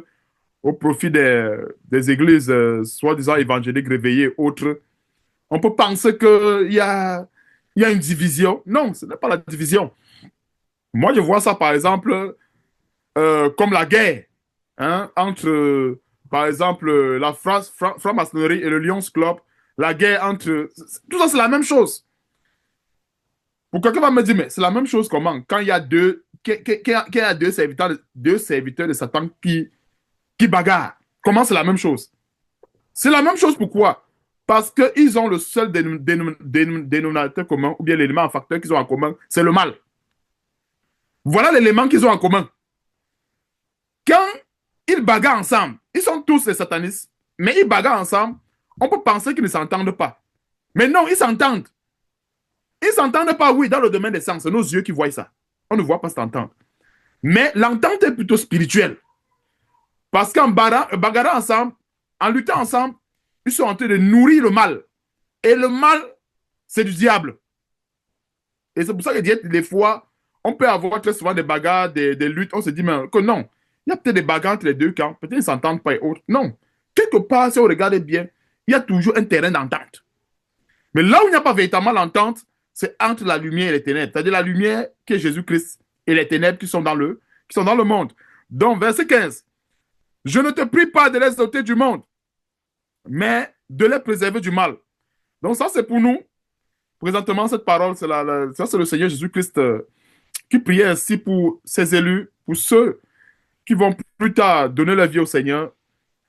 au profit des églises soi-disant évangéliques réveillées et autres, on peut penser qu'il y a une division. Non, ce n'est pas la division. Moi, je vois ça, par exemple, comme la guerre entre, par exemple, la franc-maçonnerie et le Lions Club. La guerre entre... Tout ça, c'est la même chose. Pour quelqu'un va me dire, mais c'est la même chose comment? Quand il y a deux serviteurs de Satan qui bagarrent. Comment c'est la même chose? C'est la même chose pourquoi? Parce qu'ils ont le seul dénominateur commun, ou bien l'élément en facteur qu'ils ont en commun, c'est le mal. Voilà l'élément qu'ils ont en commun. Quand ils bagarrent ensemble, ils sont tous des satanistes, mais ils bagarrent ensemble, on peut penser qu'ils ne s'entendent pas. Mais non, ils s'entendent. Ils ne s'entendent pas, oui, dans le domaine des sens. C'est nos yeux qui voient ça. On ne voit pas s'entendre. Mais l'entente est plutôt spirituelle. Parce qu'en bagarrant ensemble, en luttant ensemble, ils sont en train de nourrir le mal. Et le mal, c'est du diable. Et c'est pour ça que des fois, on peut avoir très souvent des bagarres, des luttes. On se dit mais, que non, il y a peut-être des bagarres entre les deux camps. Peut-être qu'ils ne s'entendent pas et autres. Non. Quelque part, si on regarde bien, il y a toujours un terrain d'entente. Mais là où il n'y a pas véritablement l'entente, c'est entre la lumière et les ténèbres. C'est-à-dire la lumière qui est Jésus-Christ et les ténèbres qui sont dans le monde. Donc, verset 15. Je ne te prie pas de les ôter du monde, mais de les préserver du mal. Donc ça, c'est pour nous. Présentement, cette parole, ça, c'est le Seigneur Jésus-Christ qui priait ainsi pour ses élus, pour ceux qui vont plus tard donner leur vie au Seigneur.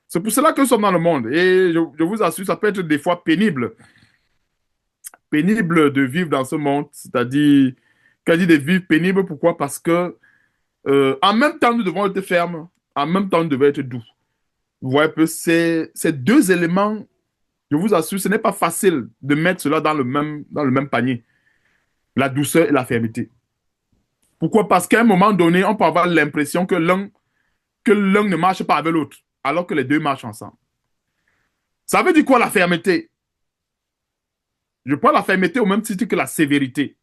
C'est pour cela que nous sommes dans le monde. Et je vous assure, ça peut être des fois pénible. Pénible de vivre dans ce monde. C'est-à-dire, quand je dis de vivre pénible, pourquoi? Parce que en même temps, nous devons être fermes. En même temps, nous devons être doux. Vous voyez un peu, ces deux éléments, je vous assure, ce n'est pas facile de mettre cela dans le même panier. La douceur et la fermeté. Pourquoi? Parce qu'à un moment donné, on peut avoir l'impression que l'un ne marche pas avec l'autre, alors que les deux marchent ensemble. Ça veut dire quoi la fermeté? Je prends la fermeté au même titre que la sévérité.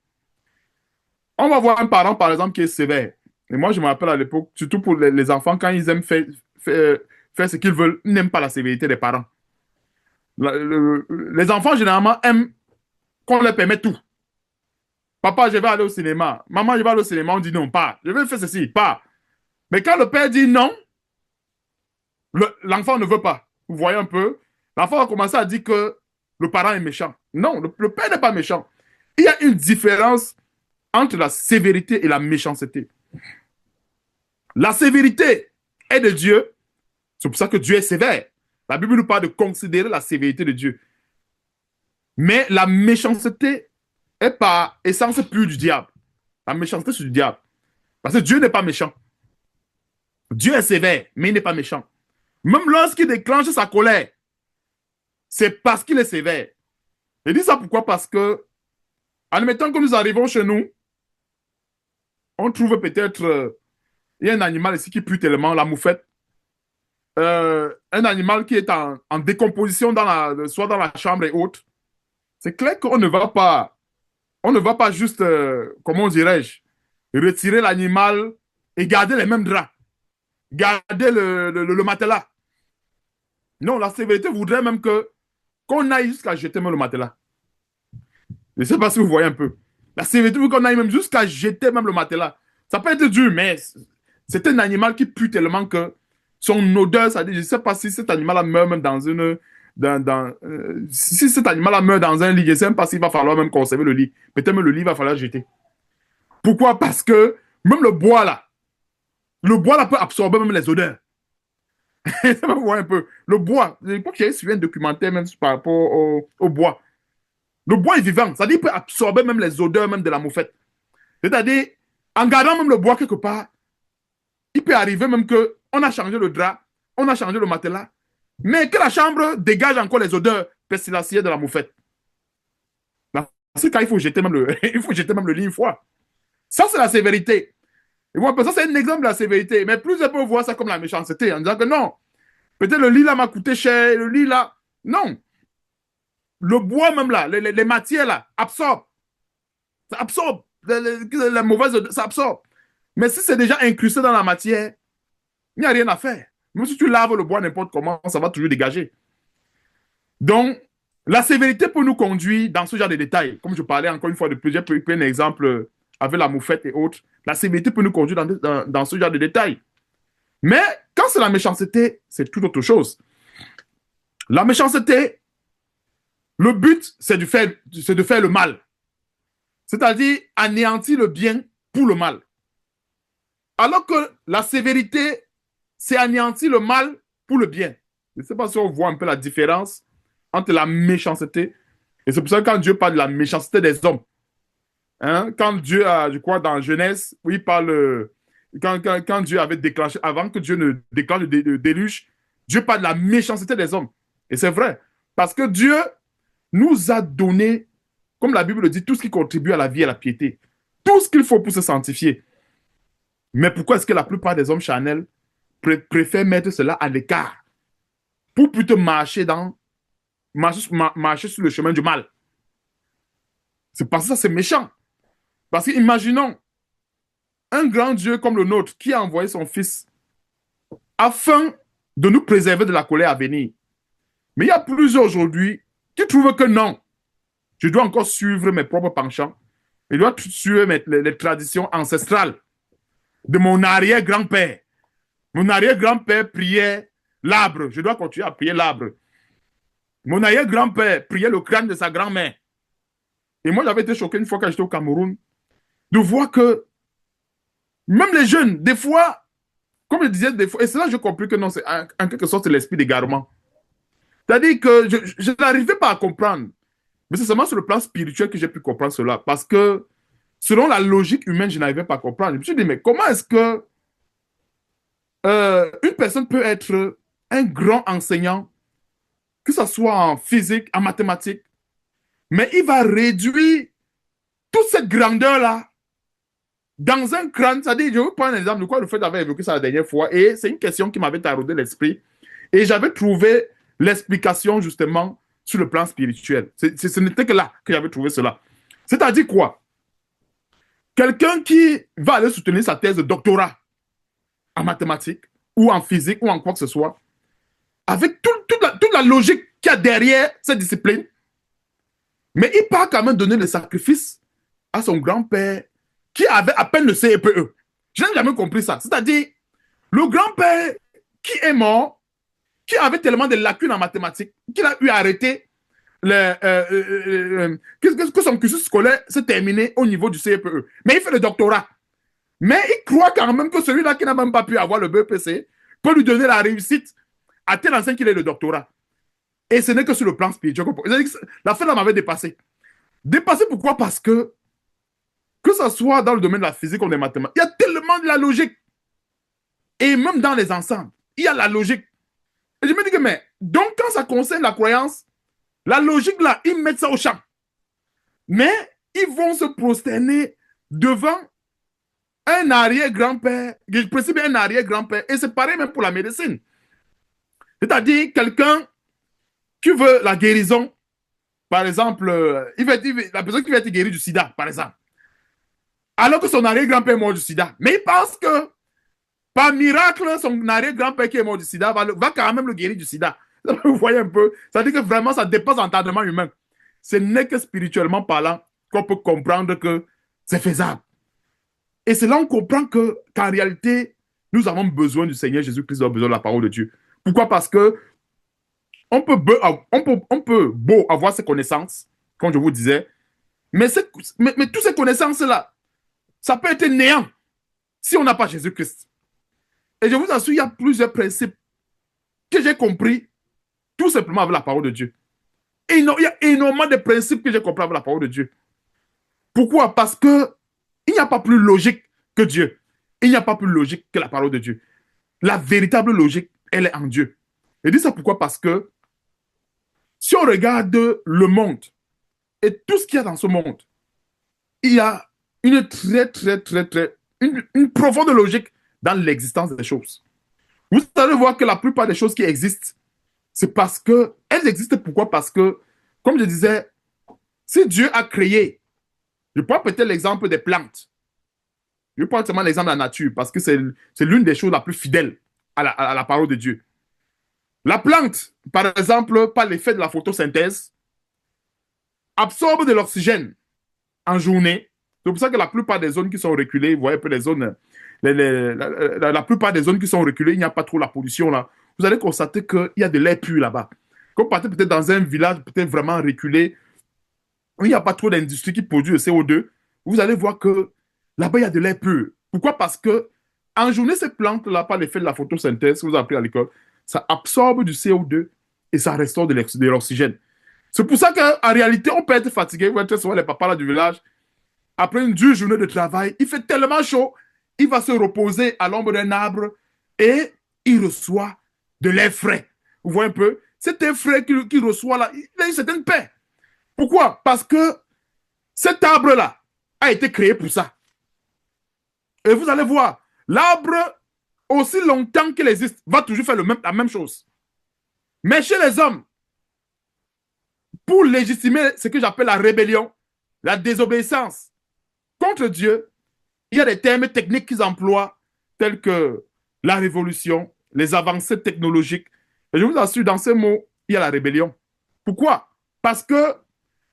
On va voir un parent, par exemple, qui est sévère. Et moi, je me rappelle à l'époque, surtout pour les enfants, quand ils aiment faire ce qu'ils veulent, ils n'aiment pas la sévérité des parents. Les enfants, généralement, aiment qu'on leur permette tout. Papa, je vais aller au cinéma. Maman, je vais aller au cinéma. On dit non, pas. Je vais faire ceci, pas. Mais quand le père dit non, l'enfant ne veut pas. Vous voyez un peu? L'enfant va commencer à dire que le parent est méchant. Non, le père n'est pas méchant. Il y a une différence entre la sévérité et la méchanceté. La sévérité est de Dieu. C'est pour ça que Dieu est sévère. La Bible nous parle de considérer la sévérité de Dieu. Mais la méchanceté est par essence pure du diable. La méchanceté, c'est du diable. Parce que Dieu n'est pas méchant. Dieu est sévère, mais il n'est pas méchant. Même lorsqu'il déclenche sa colère, c'est parce qu'il est sévère. Je dis ça pourquoi? Parce que, admettons que nous arrivons chez nous, On trouve peut-être, il y a un animal ici qui pue tellement, la moufette. Un animal qui est en décomposition soit dans la chambre et autres. C'est clair qu'on ne va pas, on ne va pas juste, comment dirais-je, retirer l'animal et garder les mêmes draps, garder le matelas. Non, la sévérité voudrait même que qu'on aille jusqu'à jeter même le matelas. Je ne sais pas si vous voyez un peu. La sévérité veut qu'on aille même jusqu'à jeter même le matelas. Ça peut être dur, mais c'est un animal qui pue tellement que son odeur, ça dit, je ne sais pas si cet animal meurt même dans une. Si cet animal meurt dans un lit, je ne sais même pas s'il va falloir même conserver le lit. Peut-être même le lit va falloir jeter. Pourquoi? Parce que même le bois là peut absorber même les odeurs. Ça va voir un peu. Le bois, je crois que j'ai suivi un documentaire même par rapport au bois. Le bois est vivant, c'est-à-dire qu'il peut absorber même les odeurs même de la moufette. C'est-à-dire, en gardant même le bois quelque part, il peut arriver même que on a changé le drap, on a changé le matelas, mais que la chambre dégage encore les odeurs pestilentielles de la moufette. Dans ce cas, il faut jeter même il faut jeter même le lit une fois. Ça, c'est la sévérité. Et moi, ça, c'est un exemple de la sévérité. Mais plus on peut voir ça comme la méchanceté, en disant que non, peut-être le lit là m'a coûté cher, le lit là. Non. Le bois même là, les matières là, absorbe. Ça absorbe. La mauvaise odeur, ça absorbe. Mais si c'est déjà incrusté dans la matière, il n'y a rien à faire. Même si tu laves le bois n'importe comment, ça va toujours dégager. Donc, la sévérité peut nous conduire dans ce genre de détails. Comme je parlais encore une fois de plusieurs, j'ai pris un exemple avec la moufette et autres. La sévérité peut nous conduire dans ce genre de détails. Mais quand c'est la méchanceté, c'est tout autre chose. La méchanceté, le but, c'est de faire le mal. C'est-à-dire anéantir le bien pour le mal. Alors que la sévérité, c'est anéantir le mal pour le bien. Je ne sais pas si on voit un peu la différence entre la méchanceté. Et c'est pour ça que quand Dieu parle de la méchanceté des hommes, hein, quand Dieu a, je crois, dans Genèse, où il parle, quand Dieu avait déclenché, avant que Dieu ne déclenche le déluge, Dieu parle de la méchanceté des hommes. Et c'est vrai. Parce que Dieu nous a donné, comme la Bible le dit, tout ce qui contribue à la vie et à la piété. Tout ce qu'il faut pour se sanctifier. Mais pourquoi est-ce que la plupart des hommes charnels préfèrent mettre cela à l'écart pour plutôt marcher sur le chemin du mal? C'est parce que ça, c'est méchant. Parce que imaginons un grand Dieu comme le nôtre qui a envoyé son Fils afin de nous préserver de la colère à venir. Mais il y a plusieurs aujourd'hui qui trouvent que non, je dois encore suivre mes propres penchants. Je dois suivre les traditions ancestrales de mon arrière-grand-père. Mon arrière-grand-père priait l'arbre. Je dois continuer à prier l'arbre. Mon arrière-grand-père priait le crâne de sa grand-mère. Et moi, j'avais été choqué une fois quand j'étais au Cameroun de voir que même les jeunes, des fois, comme je disais, des fois, et c'est là que j'ai compris que non, c'est en quelque sorte l'esprit d'égarement. C'est-à-dire que je n'arrivais pas à comprendre. Mais c'est seulement sur le plan spirituel que j'ai pu comprendre cela. Parce que selon la logique humaine, je n'arrivais pas à comprendre. Je me suis dit, mais comment est-ce que une personne peut être un grand enseignant, que ce soit en physique, en mathématiques, mais il va réduire toute cette grandeur-là dans un crâne. C'est-à-dire, je vais prendre un exemple de quoi le fait d'avoir évoqué ça la dernière fois, et c'est une question qui m'avait taraudé l'esprit, et j'avais trouvé l'explication justement sur le plan spirituel. Ce n'était que là que j'avais trouvé cela. C'est-à-dire quoi? Quelqu'un qui va aller soutenir sa thèse de doctorat en mathématiques ou en physique ou en quoi que ce soit, avec toute la logique qu'il y a derrière cette discipline, mais il part quand même donner le sacrifice à son grand-père qui avait à peine le CEPE. Je n'ai jamais compris ça. C'est-à-dire, le grand-père qui est mort, qui avait tellement de lacunes en mathématiques, qu'il a eu à arrêter que son cursus scolaire s'est terminé au niveau du CEPE. Mais il fait le doctorat. Mais il croit quand même que celui-là qui n'a même pas pu avoir le BEPC peut lui donner la réussite à tel enseigne qu'il ait le doctorat. Et ce n'est que sur le plan spirituel. La fin m'avait dépassé. Dépassé pourquoi? Parce que ce soit dans le domaine de la physique ou des mathématiques, il y a tellement de la logique. Et même dans les ensembles, il y a la logique. Et je me dis que, mais, donc quand ça concerne la croyance, la logique là, ils mettent ça au champ. Mais ils vont se prosterner devant un arrière-grand-père, je précise bien un arrière-grand-père, et c'est pareil même pour la médecine. C'est-à-dire quelqu'un qui veut la guérison, par exemple, la personne qui veut être guérie du sida, par exemple, alors que son arrière-grand-père est mort du sida. Mais il pense que, par miracle, son arrière-grand-père qui est mort du sida va quand même le guérir du sida. Vous voyez un peu? Ça veut dire que vraiment, ça dépasse l'entendement humain. Ce n'est que spirituellement parlant qu'on peut comprendre que c'est faisable. Et c'est là qu'on comprend qu'en réalité, nous avons besoin du Seigneur Jésus-Christ, nous avons besoin de la parole de Dieu. Pourquoi? Parce que on peut beau avoir ces connaissances, comme je vous disais, mais toutes ces connaissances-là, ça peut être néant si on n'a pas Jésus-Christ. Et je vous assure, il y a plusieurs principes que j'ai compris tout simplement avec la parole de Dieu. Et il y a énormément de principes que j'ai compris avec la parole de Dieu. Pourquoi? Parce que il n'y a pas plus logique que Dieu. Il n'y a pas plus logique que la parole de Dieu. La véritable logique, elle est en Dieu. Je dis ça pourquoi? Parce que si on regarde le monde et tout ce qu'il y a dans ce monde, il y a une une profonde logique dans l'existence des choses. Vous allez voir que la plupart des choses qui existent, c'est parce que elles existent. Pourquoi? Parce que, comme je disais, si Dieu a créé, je prends peut-être l'exemple des plantes. Je prends seulement l'exemple de la nature parce que c'est l'une des choses la plus fidèles à la parole de Dieu. La plante, par exemple, par l'effet de la photosynthèse, absorbe de l'oxygène en journée. C'est pour ça que la plupart des zones qui sont reculées, vous voyez un peu les zones, la plupart des zones qui sont reculées, il n'y a pas trop la pollution là. Vous allez constater qu'il y a de l'air pur là-bas. Comme partez peut-être dans un village peut-être vraiment reculé, où il n'y a pas trop d'industrie qui produit le CO2, vous allez voir que là-bas, il y a de l'air pur. Pourquoi? Parce que en journée, ces plantes-là, par l'effet de la photosynthèse que vous avez appris à l'école, ça absorbe du CO2 et ça restaure de l'oxygène. C'est pour ça qu'en réalité, on peut être fatigué. Vous voyez très souvent les papas là du village, après une dure journée de travail, il fait tellement chaud, il va se reposer à l'ombre d'un arbre et il reçoit de l'air frais. Vous voyez un peu? Cet air frais qu'il reçoit là, il a une certaine paix. Pourquoi? Parce que cet arbre-là a été créé pour ça. Et vous allez voir, l'arbre, aussi longtemps qu'il existe, va toujours faire la même chose. Mais chez les hommes, pour légitimer ce que j'appelle la rébellion, la désobéissance contre Dieu, il y a des termes techniques qu'ils emploient, tels que la révolution, les avancées technologiques. Et je vous assure, dans ces mots, il y a la rébellion. Pourquoi? Parce que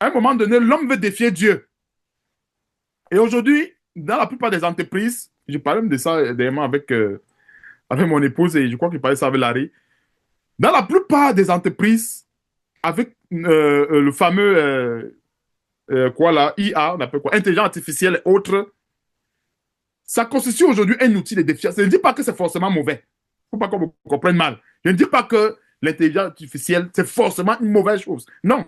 à un moment donné, l'homme veut défier Dieu. Et aujourd'hui, dans la plupart des entreprises, je parlais de ça dernièrement avec mon épouse et je crois qu'il parlait ça avec Larry. Dans la plupart des entreprises, avec le fameux quoi là, IA, on appelle quoi, intelligence artificielle et autres, ça constitue aujourd'hui un outil de défiance. Je ne dis pas que c'est forcément mauvais. Il ne faut pas qu'on me comprenne mal. Je ne dis pas que l'intelligence artificielle, c'est forcément une mauvaise chose. Non.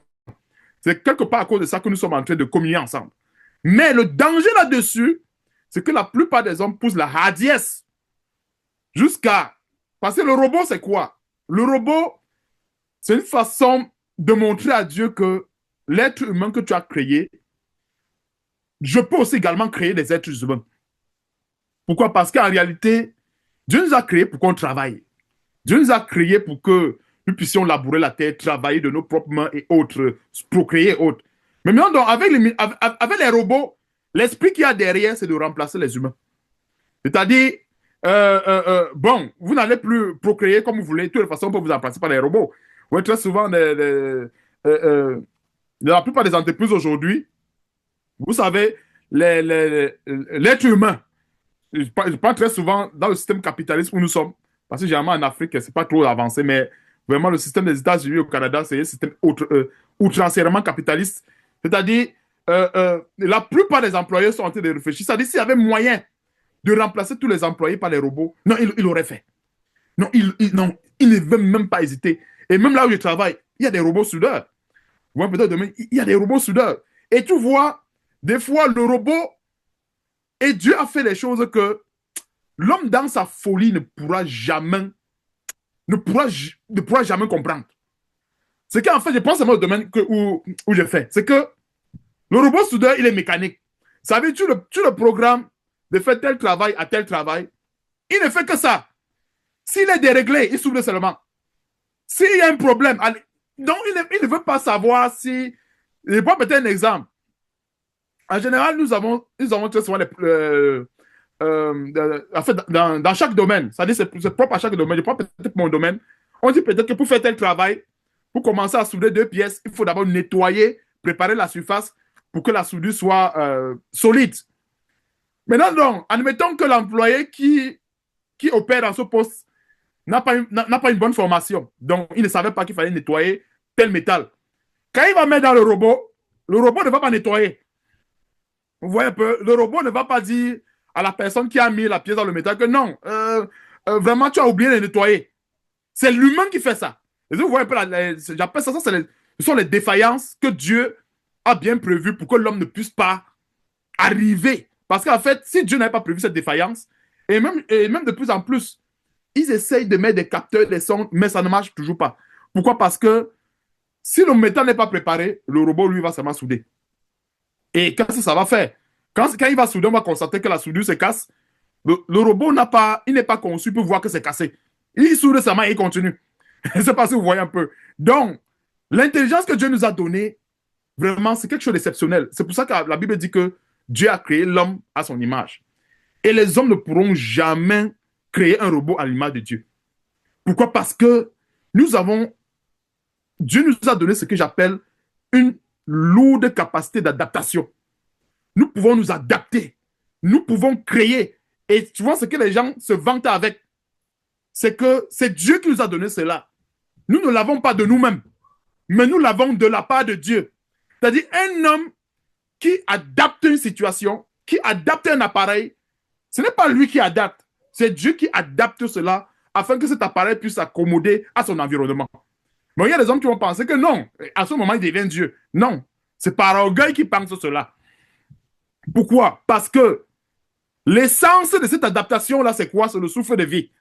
C'est quelque part à cause de ça que nous sommes en train de communier ensemble. Mais le danger là-dessus, c'est que la plupart des hommes poussent la hardiesse jusqu'à... Parce que le robot, c'est quoi? Le robot, c'est une façon de montrer à Dieu que l'être humain que tu as créé, je peux aussi également créer des êtres humains. Pourquoi? Parce qu'en réalité, Dieu nous a créés pour qu'on travaille. Dieu nous a créés pour que nous puissions labourer la terre, travailler de nos propres mains et autres, procréer et autres. Mais maintenant, donc, avec les robots, l'esprit qu'il y a derrière, c'est de remplacer les humains. C'est-à-dire, bon, vous n'allez plus procréer comme vous voulez. De toute façon, on peut vous remplacer par les robots. Ouais, très souvent, la plupart des entreprises aujourd'hui, vous savez, l'être humain, je parle très souvent dans le système capitaliste où nous sommes, parce que généralement en Afrique, c'est pas trop avancé, mais vraiment le système des États-Unis au Canada, c'est un système outrancièrement capitaliste. C'est-à-dire, la plupart des employeurs sont en train de réfléchir. C'est-à-dire, s'il y avait moyen de remplacer tous les employés par les robots, non, il aurait fait. Non, non, il ne veut même pas hésiter. Et même là où je travaille, il y a des robots soudeurs. Vous voyez, peut-être demain, il y a des robots soudeurs. Et tu vois, des fois, le robot, et Dieu a fait des choses que l'homme dans sa folie ne pourra jamais comprendre. C'est qu'en fait, je pense que c'est le domaine où je fais. C'est que le robot soudeur, il est mécanique. Ça veut dire, tu le programmes de faire tel travail à tel travail. Il ne fait que ça. S'il est déréglé, il souffle seulement. S'il y a un problème, donc il ne veut pas savoir si... Je vais peut-être un exemple. En général, nous avons très souvent en fait, dans chaque domaine, c'est-à-dire c'est propre à chaque domaine. Je prends peut-être mon domaine. On dit peut-être que pour faire tel travail, pour commencer à souder deux pièces, il faut d'abord nettoyer, préparer la surface pour que la soudure soit solide. Maintenant, donc, admettons que l'employé qui opère dans ce poste n'a pas une bonne formation. Donc, il ne savait pas qu'il fallait nettoyer tel métal. Quand il va mettre dans le robot ne va pas nettoyer. Vous voyez un peu, le robot ne va pas dire à la personne qui a mis la pièce dans le métal que non, vraiment, tu as oublié de nettoyer. C'est l'humain qui fait ça. Et vous voyez un peu, j'appelle ça, ce sont les défaillances que Dieu a bien prévues pour que l'homme ne puisse pas arriver. Parce qu'en fait, si Dieu n'avait pas prévu cette défaillance, et même de plus en plus, ils essayent de mettre des capteurs, des sons, mais ça ne marche toujours pas. Pourquoi? Parce que si le métal n'est pas préparé, le robot, lui, va seulement souder. Et qu'est-ce que ça va faire? Quand il va souder, on va constater que la soudure se casse. Le robot n'est pas conçu pour voir que c'est cassé. Il soude seulement et il continue. Je ne sais pas si vous voyez un peu. Donc, l'intelligence que Dieu nous a donnée, vraiment, c'est quelque chose d'exceptionnel. C'est pour ça que la Bible dit que Dieu a créé l'homme à son image. Et les hommes ne pourront jamais créer un robot à l'image de Dieu. Pourquoi? Parce que Dieu nous a donné ce que j'appelle une lourde capacité d'adaptation. Nous pouvons nous adapter. Nous pouvons créer. Et souvent, ce que les gens se vantent avec, c'est que c'est Dieu qui nous a donné cela. Nous ne l'avons pas de nous-mêmes, mais nous l'avons de la part de Dieu. C'est-à-dire un homme qui adapte une situation, qui adapte un appareil, ce n'est pas lui qui adapte, c'est Dieu qui adapte cela afin que cet appareil puisse s'accommoder à son environnement. Mais il y a des hommes qui vont penser que non, à ce moment, il devient Dieu. Non, c'est par orgueil qu'ils pensent cela. Pourquoi? Parce que l'essence de cette adaptation-là, c'est quoi? C'est le souffle de vie.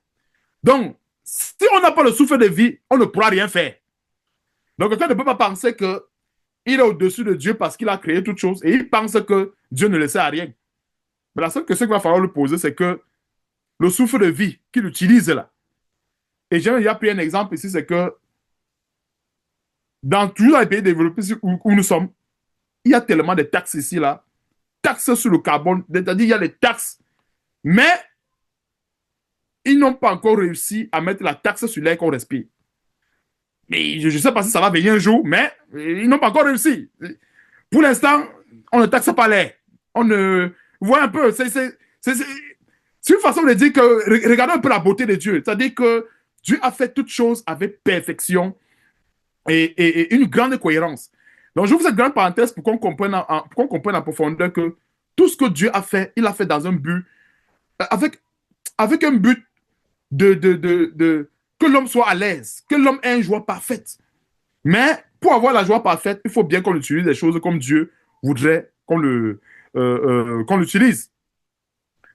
Donc, si on n'a pas le souffle de vie, on ne pourra rien faire. Donc, quelqu'un ne peut pas penser qu'il est au-dessus de Dieu parce qu'il a créé toutes choses et il pense que Dieu ne le sert à rien. Mais la seule question qu'il va falloir lui poser, c'est que le souffle de vie qu'il utilise là. Et j'ai déjà pris un exemple ici, c'est que dans tous les pays développés où nous sommes, il y a tellement de taxes ici, là. Taxes sur le carbone, c'est-à-dire il y a des taxes, mais ils n'ont pas encore réussi à mettre la taxe sur l'air qu'on respire. Mais je ne sais pas si ça va venir un jour, mais ils n'ont pas encore réussi. Pour l'instant, on ne taxe pas l'air. On ne... Vous voyez un peu, c'est une façon de dire que... Regardez un peu la beauté de Dieu. C'est-à-dire que Dieu a fait toutes choses avec perfection et une grande cohérence. Donc, je vous fais une grande parenthèse pour qu'on comprenne en profondeur que tout ce que Dieu a fait, il a fait dans un but, avec un but que l'homme soit à l'aise, que l'homme ait une joie parfaite. Mais pour avoir la joie parfaite, il faut bien qu'on utilise les choses comme Dieu voudrait qu'on l'utilise.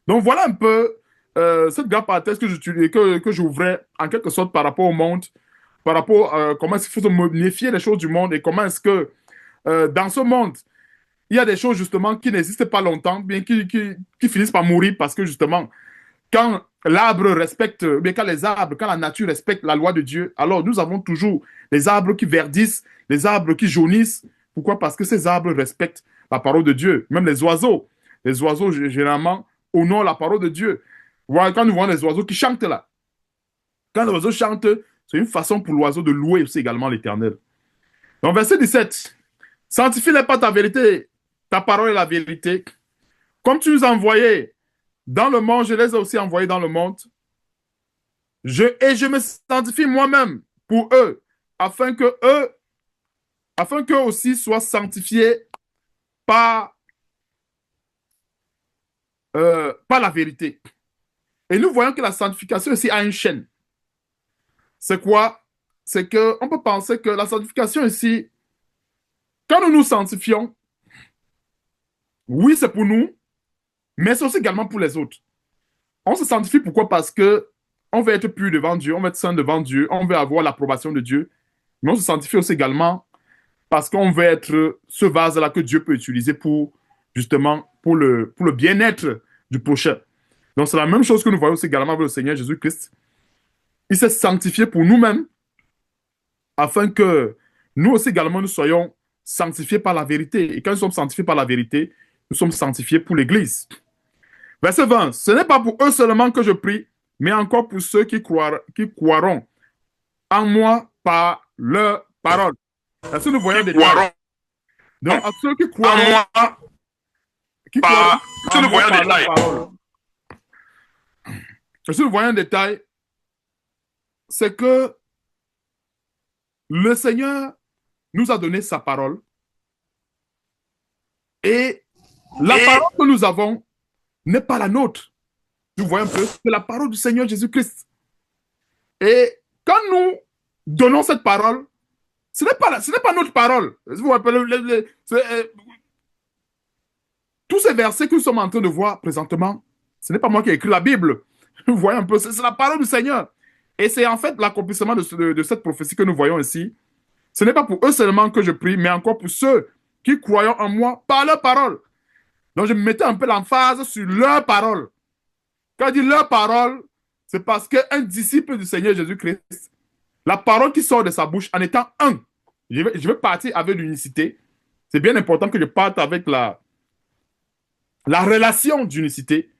Donc voilà un peu cette grande parenthèse que j'ouvrais en quelque sorte par rapport au monde, par rapport à comment est-ce qu'il faut se méfier des choses du monde et comment est-ce que dans ce monde, il y a des choses justement qui n'existent pas longtemps, bien qui finissent par mourir parce que justement, quand l'arbre respecte, bien quand la nature respecte la loi de Dieu, alors nous avons toujours les arbres qui verdissent, les arbres qui jaunissent. Pourquoi? Parce que ces arbres respectent la parole de Dieu. Même les oiseaux, généralement, honorent la parole de Dieu. Voilà, quand nous voyons les oiseaux qui chantent là, quand les oiseaux chantent, c'est une façon pour l'oiseau de louer aussi également l'Éternel. Donc, verset 17. Sanctifie-les pas ta vérité, ta parole est la vérité. Comme tu nous as envoyés dans le monde, je les ai aussi envoyés dans le monde. Et je me sanctifie moi-même pour eux, afin qu'eux aussi soient sanctifiés par, par la vérité. Et nous voyons que la sanctification aussi a une chaîne. C'est quoi? C'est qu'on peut penser que la sanctification ici, quand nous nous sanctifions, oui, c'est pour nous, mais c'est aussi également pour les autres. On se sanctifie pourquoi? Parce que on veut être pur devant Dieu, on veut être saint devant Dieu, on veut avoir l'approbation de Dieu. Mais on se sanctifie aussi également parce qu'on veut être ce vase-là que Dieu peut utiliser pour, justement, pour le bien-être du prochain. Donc, c'est la même chose que nous voyons aussi également avec le Seigneur Jésus-Christ. Il s'est sanctifié pour nous-mêmes afin que nous aussi également nous soyons sanctifiés par la vérité. Et quand nous sommes sanctifiés par la vérité, nous sommes sanctifiés pour l'Église. Verset 20. Ce n'est pas pour eux seulement que je prie, mais encore pour ceux qui croiront en moi par leur parole. Est-ce que nous voyons des détails? Donc, à ceux qui croiront en moi, qui croiront en moi par leur parole. Est-ce que nous voyons un détail? C'est que le Seigneur nous a donné sa parole et la parole que nous avons n'est pas la nôtre. Nous voyons un peu, c'est la parole du Seigneur Jésus-Christ. Et quand nous donnons cette parole, ce n'est pas notre parole. Vous rappelez, tous ces versets que nous sommes en train de voir présentement, ce n'est pas moi qui ai écrit la Bible. Vous voyez un peu, c'est la parole du Seigneur. Et c'est en fait l'accomplissement de cette prophétie que nous voyons ici. Ce n'est pas pour eux seulement que je prie, mais encore pour ceux qui croient en moi par leur parole. Donc je mettais un peu l'emphase sur leur parole. Quand je dis leur parole, c'est parce qu'un disciple du Seigneur Jésus-Christ, la parole qui sort de sa bouche en étant un, je vais partir avec l'unicité. C'est bien important que je parte avec la relation d'unicité.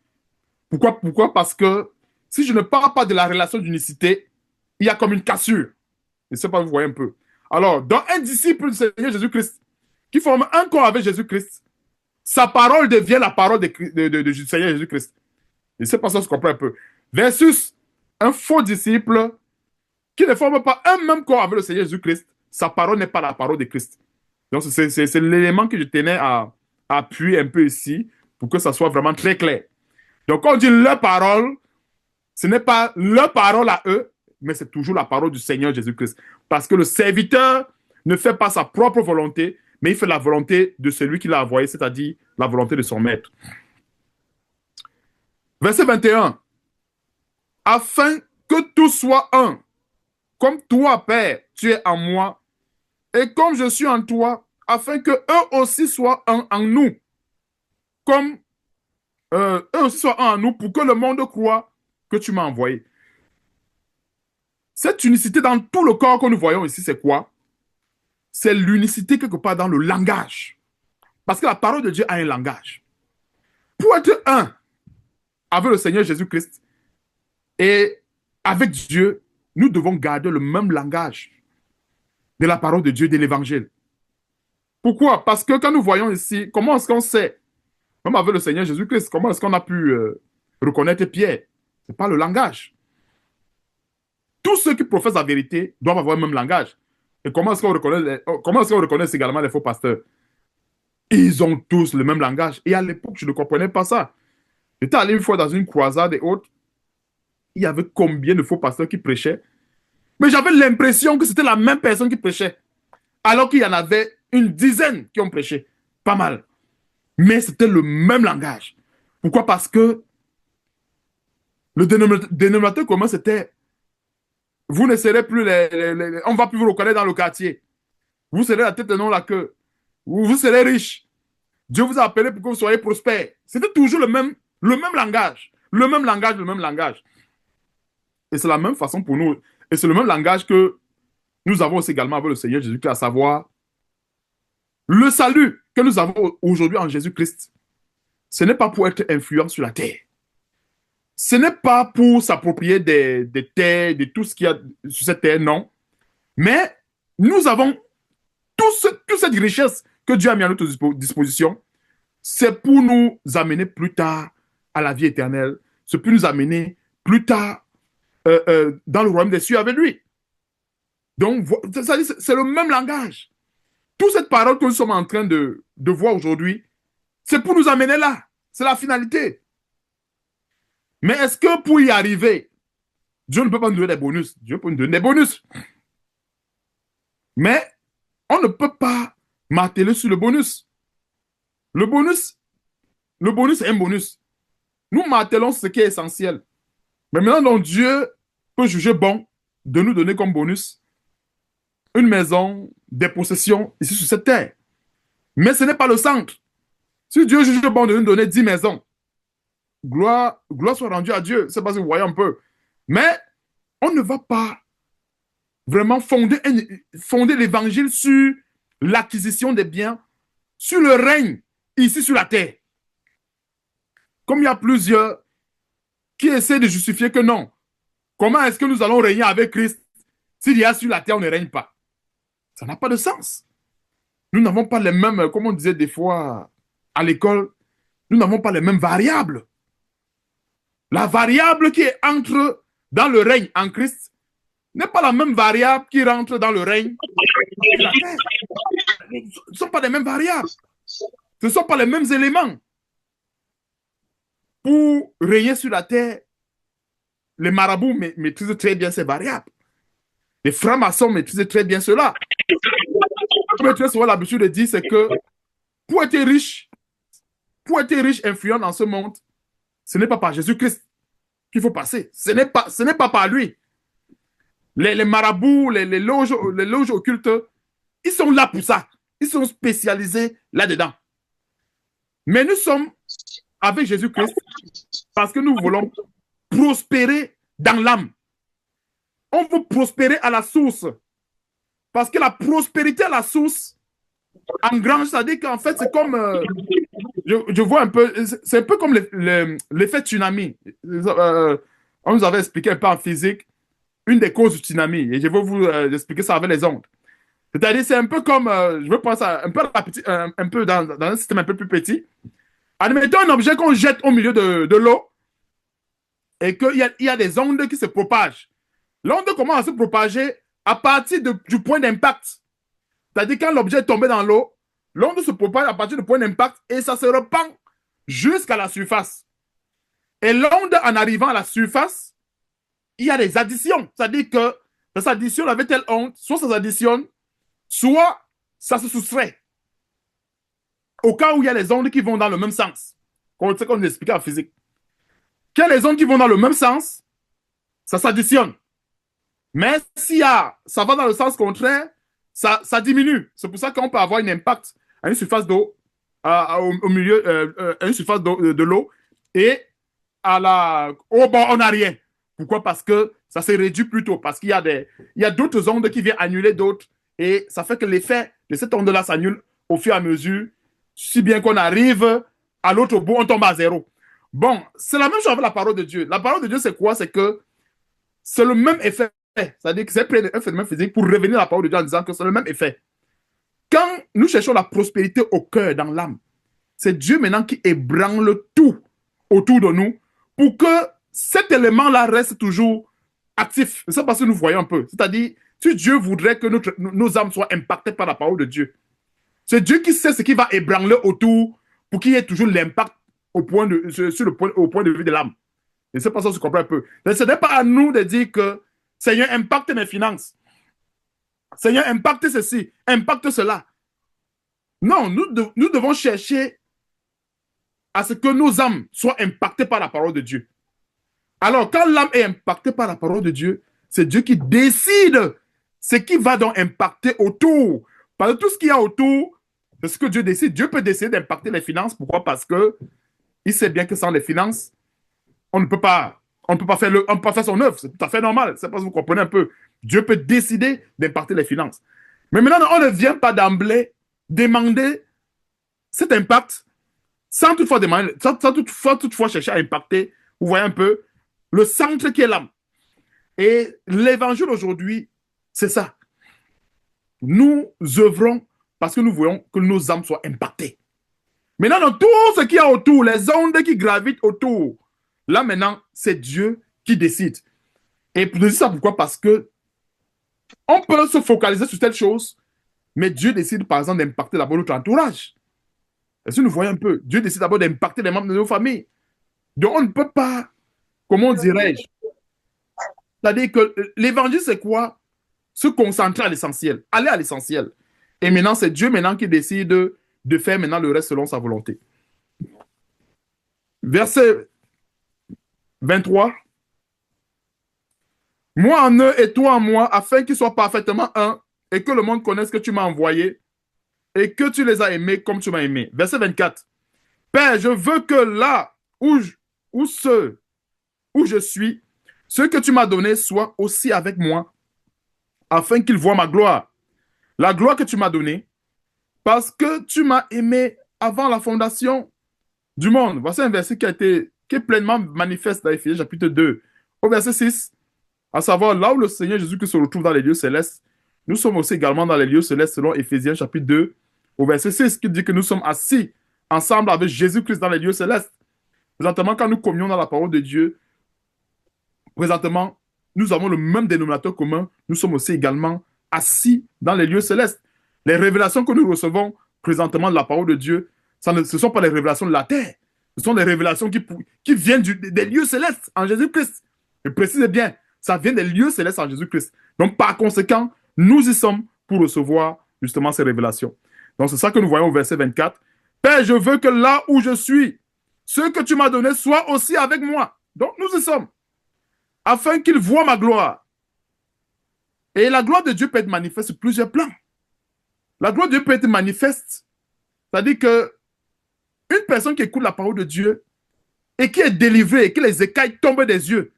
Pourquoi? Parce que si je ne parle pas de la relation d'unicité, il y a comme une cassure. Je ne sais pas, vous voyez un peu. Alors, dans un disciple du Seigneur Jésus-Christ, qui forme un corps avec Jésus-Christ, sa parole devient la parole du Seigneur Jésus-Christ. Je ne sais pas si on comprend un peu. Versus un faux disciple qui ne forme pas un même corps avec le Seigneur Jésus-Christ, sa parole n'est pas la parole de Christ. Donc, c'est l'élément que je tenais à appuyer un peu ici pour que ça soit vraiment très clair. Donc, quand on dit leur parole, ce n'est pas leur parole à eux, mais c'est toujours la parole du Seigneur Jésus-Christ. Parce que le serviteur ne fait pas sa propre volonté, mais il fait la volonté de celui qui l'a envoyé, c'est-à-dire la volonté de son maître. Verset 21. Afin que tout soit un, comme toi, Père, tu es en moi, et comme je suis en toi, afin que eux aussi soient un en nous, comme eux aussi soient un en nous, pour que le monde croie que tu m'as envoyé. Cette unicité dans tout le corps que nous voyons ici, c'est quoi? C'est l'unicité quelque part dans le langage. Parce que la parole de Dieu a un langage. Pour être un avec le Seigneur Jésus-Christ et avec Dieu, nous devons garder le même langage de la parole de Dieu, de l'évangile. Pourquoi? Parce que quand nous voyons ici, comment est-ce qu'on sait, même avec le Seigneur Jésus-Christ, comment est-ce qu'on a pu reconnaître Pierre? Ce n'est pas le langage. Tous ceux qui professent la vérité doivent avoir le même langage. Et comment est-ce qu'on reconnaît également les faux pasteurs? Ils ont tous le même langage. Et à l'époque, je ne comprenais pas ça. J'étais allé une fois dans une croisade et autres. Il y avait combien de faux pasteurs qui prêchaient? Mais j'avais l'impression que c'était la même personne qui prêchait. Alors qu'il y en avait une dizaine qui ont prêché. Pas mal. Mais c'était le même langage. Pourquoi? Parce que le dénominateur commun, c'était vous ne serez plus on ne va plus vous reconnaître dans le quartier. Vous serez la tête et non la queue. Vous serez riche. Dieu vous a appelé pour que vous soyez prospères. C'était toujours le même langage. Le même langage, le même langage. Et c'est la même façon pour nous. Et c'est le même langage que nous avons aussi également avec le Seigneur Jésus-Christ, à savoir le salut que nous avons aujourd'hui en Jésus-Christ. Ce n'est pas pour être influent sur la terre. Ce n'est pas pour s'approprier des terres, de tout ce qu'il y a sur cette terre, non. Mais nous avons toute cette richesse que Dieu a mis à notre disposition. C'est pour nous amener plus tard à la vie éternelle. C'est pour nous amener plus tard dans le royaume des cieux avec lui. Donc, c'est le même langage. Toute cette parole que nous sommes en train de voir aujourd'hui, c'est pour nous amener là. C'est la finalité. Mais est-ce que pour y arriver, Dieu ne peut pas nous donner des bonus? Dieu peut nous donner des bonus. Mais on ne peut pas marteler sur le bonus. Le bonus est un bonus. Nous martelons ce qui est essentiel. Mais maintenant, donc, Dieu peut juger bon de nous donner comme bonus une maison, des possessions ici sur cette terre. Mais ce n'est pas le centre. Si Dieu juge bon de nous donner 10 maisons, gloire soit rendue à Dieu. C'est parce que vous voyez un peu. Mais on ne va pas vraiment fonder l'évangile sur l'acquisition des biens, sur le règne ici sur la terre. Comme il y a plusieurs qui essaient de justifier que non. Comment est-ce que nous allons régner avec Christ s'il y a sur la terre, on ne règne pas? Ça n'a pas de sens. Nous n'avons pas les mêmes, comme on disait des fois à l'école, nous n'avons pas les mêmes variables. La variable qui entre dans le règne en Christ n'est pas la même variable qui rentre dans le règne de la terre. Ce ne sont pas les mêmes variables. Ce ne sont pas les mêmes éléments. Pour régner sur la terre, les marabouts maîtrisent très bien ces variables. Les francs-maçons maîtrisent très bien cela. Comme très souvent l'habitude de dire, c'est que pour être riche, influent dans ce monde, ce n'est pas par Jésus-Christ qu'il faut passer. Ce n'est pas par lui. Les marabouts, les loges occultes, ils sont là pour ça. Ils sont spécialisés là-dedans. Mais nous sommes avec Jésus-Christ parce que nous voulons prospérer dans l'âme. On veut prospérer à la source. Parce que la prospérité à la source engrange, c'est-à-dire qu'en fait, c'est comme, je vois un peu, c'est un peu comme l'effet tsunami. On nous avait expliqué un peu en physique une des causes du tsunami, et je vais vous expliquer ça avec les ondes. C'est-à-dire, c'est un peu comme, je veux penser un peu, un peu dans un système un peu plus petit. Admettons un objet qu'on jette au milieu de l'eau et qu'il y a des ondes qui se propagent. L'onde commence à se propager à partir du point d'impact. C'est-à-dire quand l'objet est tombé dans l'eau, l'onde se propage à partir du point d'impact et ça se répand jusqu'à la surface. Et l'onde, en arrivant à la surface, il y a des additions. C'est-à-dire que ça s'additionne avec telle onde, soit ça s'additionne, soit ça se soustrait. Au cas où il y a les ondes qui vont dans le même sens. C'est comme on expliquait en physique. Quand il y a les ondes qui vont dans le même sens, ça s'additionne. Mais si ça va dans le sens contraire, ça diminue. C'est pour ça qu'on peut avoir un impact à une surface d'eau, au milieu, à une surface de l'eau, et au bord en arrière. Pourquoi? Parce que ça se réduit plus tôt. Parce qu'il y a d'autres ondes qui viennent annuler d'autres. Et ça fait que l'effet de cette onde-là s'annule au fur et à mesure, si bien qu'on arrive à l'autre bout, on tombe à zéro. Bon, c'est la même chose avec la parole de Dieu. La parole de Dieu, c'est quoi? C'est que c'est le même effet. C'est-à-dire que c'est un phénomène physique pour revenir à la parole de Dieu en disant que c'est le même effet. Quand nous cherchons la prospérité au cœur, dans l'âme, c'est Dieu maintenant qui ébranle tout autour de nous pour que cet élément-là reste toujours actif. C'est parce que nous voyons un peu. C'est-à-dire, si Dieu voudrait que nos âmes soient impactées par la parole de Dieu, c'est Dieu qui sait ce qui va ébranler autour pour qu'il y ait toujours l'impact au point de vue de l'âme. Et c'est pas ça que je comprends un peu. Mais ce n'est pas à nous de dire que Seigneur, impacte mes finances. Seigneur, impacte ceci, impacte cela. Non, nous devons chercher à ce que nos âmes soient impactées par la parole de Dieu. Alors, quand l'âme est impactée par la parole de Dieu, c'est Dieu qui décide ce qui va donc impacter autour. Parce que tout ce qu'il y a autour, c'est ce que Dieu décide. Dieu peut décider d'impacter les finances. Pourquoi? Parce qu'il sait bien que sans les finances, on ne peut pas faire son œuvre. C'est tout à fait normal. C'est parce que vous comprenez un peu. Dieu peut décider d'impacter les finances. Mais maintenant, on ne vient pas d'emblée demander cet impact sans toutefois chercher à impacter, vous voyez un peu, le centre qui est l'âme. Et l'évangile aujourd'hui, c'est ça. Nous œuvrons parce que nous voulons que nos âmes soient impactées. Maintenant, dans tout ce qu'il y a autour, les ondes qui gravitent autour, là maintenant, c'est Dieu qui décide. Et je dis ça pourquoi? Parce que on peut se focaliser sur telle chose, mais Dieu décide par exemple d'impacter d'abord notre entourage. Et si nous voyons un peu, Dieu décide d'abord d'impacter les membres de nos familles. Donc on ne peut pas, comment dirais-je, c'est-à-dire que l'évangile c'est quoi? Se concentrer à l'essentiel, aller à l'essentiel. Et maintenant c'est Dieu maintenant qui décide de faire maintenant le reste selon sa volonté. Verset 23. Moi en eux et toi en moi, afin qu'ils soient parfaitement un, et que le monde connaisse que tu m'as envoyé, et que tu les as aimés comme tu m'as aimé. Verset 24. Père, je veux que là où où je suis, ce que tu m'as donné soit aussi avec moi, afin qu'ils voient ma gloire. La gloire que tu m'as donnée, parce que tu m'as aimé avant la fondation du monde. Voici un verset qui est pleinement manifeste dans Éphésiens chapitre 2, au verset 6, à savoir là où le Seigneur Jésus-Christ se retrouve dans les lieux célestes, nous sommes aussi également dans les lieux célestes selon Éphésiens chapitre 2, au verset 6, qui dit que nous sommes assis ensemble avec Jésus-Christ dans les lieux célestes. Présentement, quand nous communions dans la parole de Dieu, présentement, nous avons le même dénominateur commun. Nous sommes aussi également assis dans les lieux célestes. Les révélations que nous recevons présentement de la parole de Dieu, ce ne sont pas les révélations de la terre. Ce sont des révélations qui viennent des lieux célestes en Jésus-Christ. Je précise bien, ça vient des lieux célestes en Jésus-Christ. Donc, par conséquent, nous y sommes pour recevoir justement ces révélations. Donc, c'est ça que nous voyons au verset 24. Père, je veux que là où je suis, ce que tu m'as donné soit aussi avec moi. Donc, nous y sommes. Afin qu'ils voient ma gloire. Et la gloire de Dieu peut être manifeste sur plusieurs plans. La gloire de Dieu peut être manifeste. C'est-à-dire que une personne qui écoute la parole de Dieu et qui est délivrée et que les écailles tombent des yeux,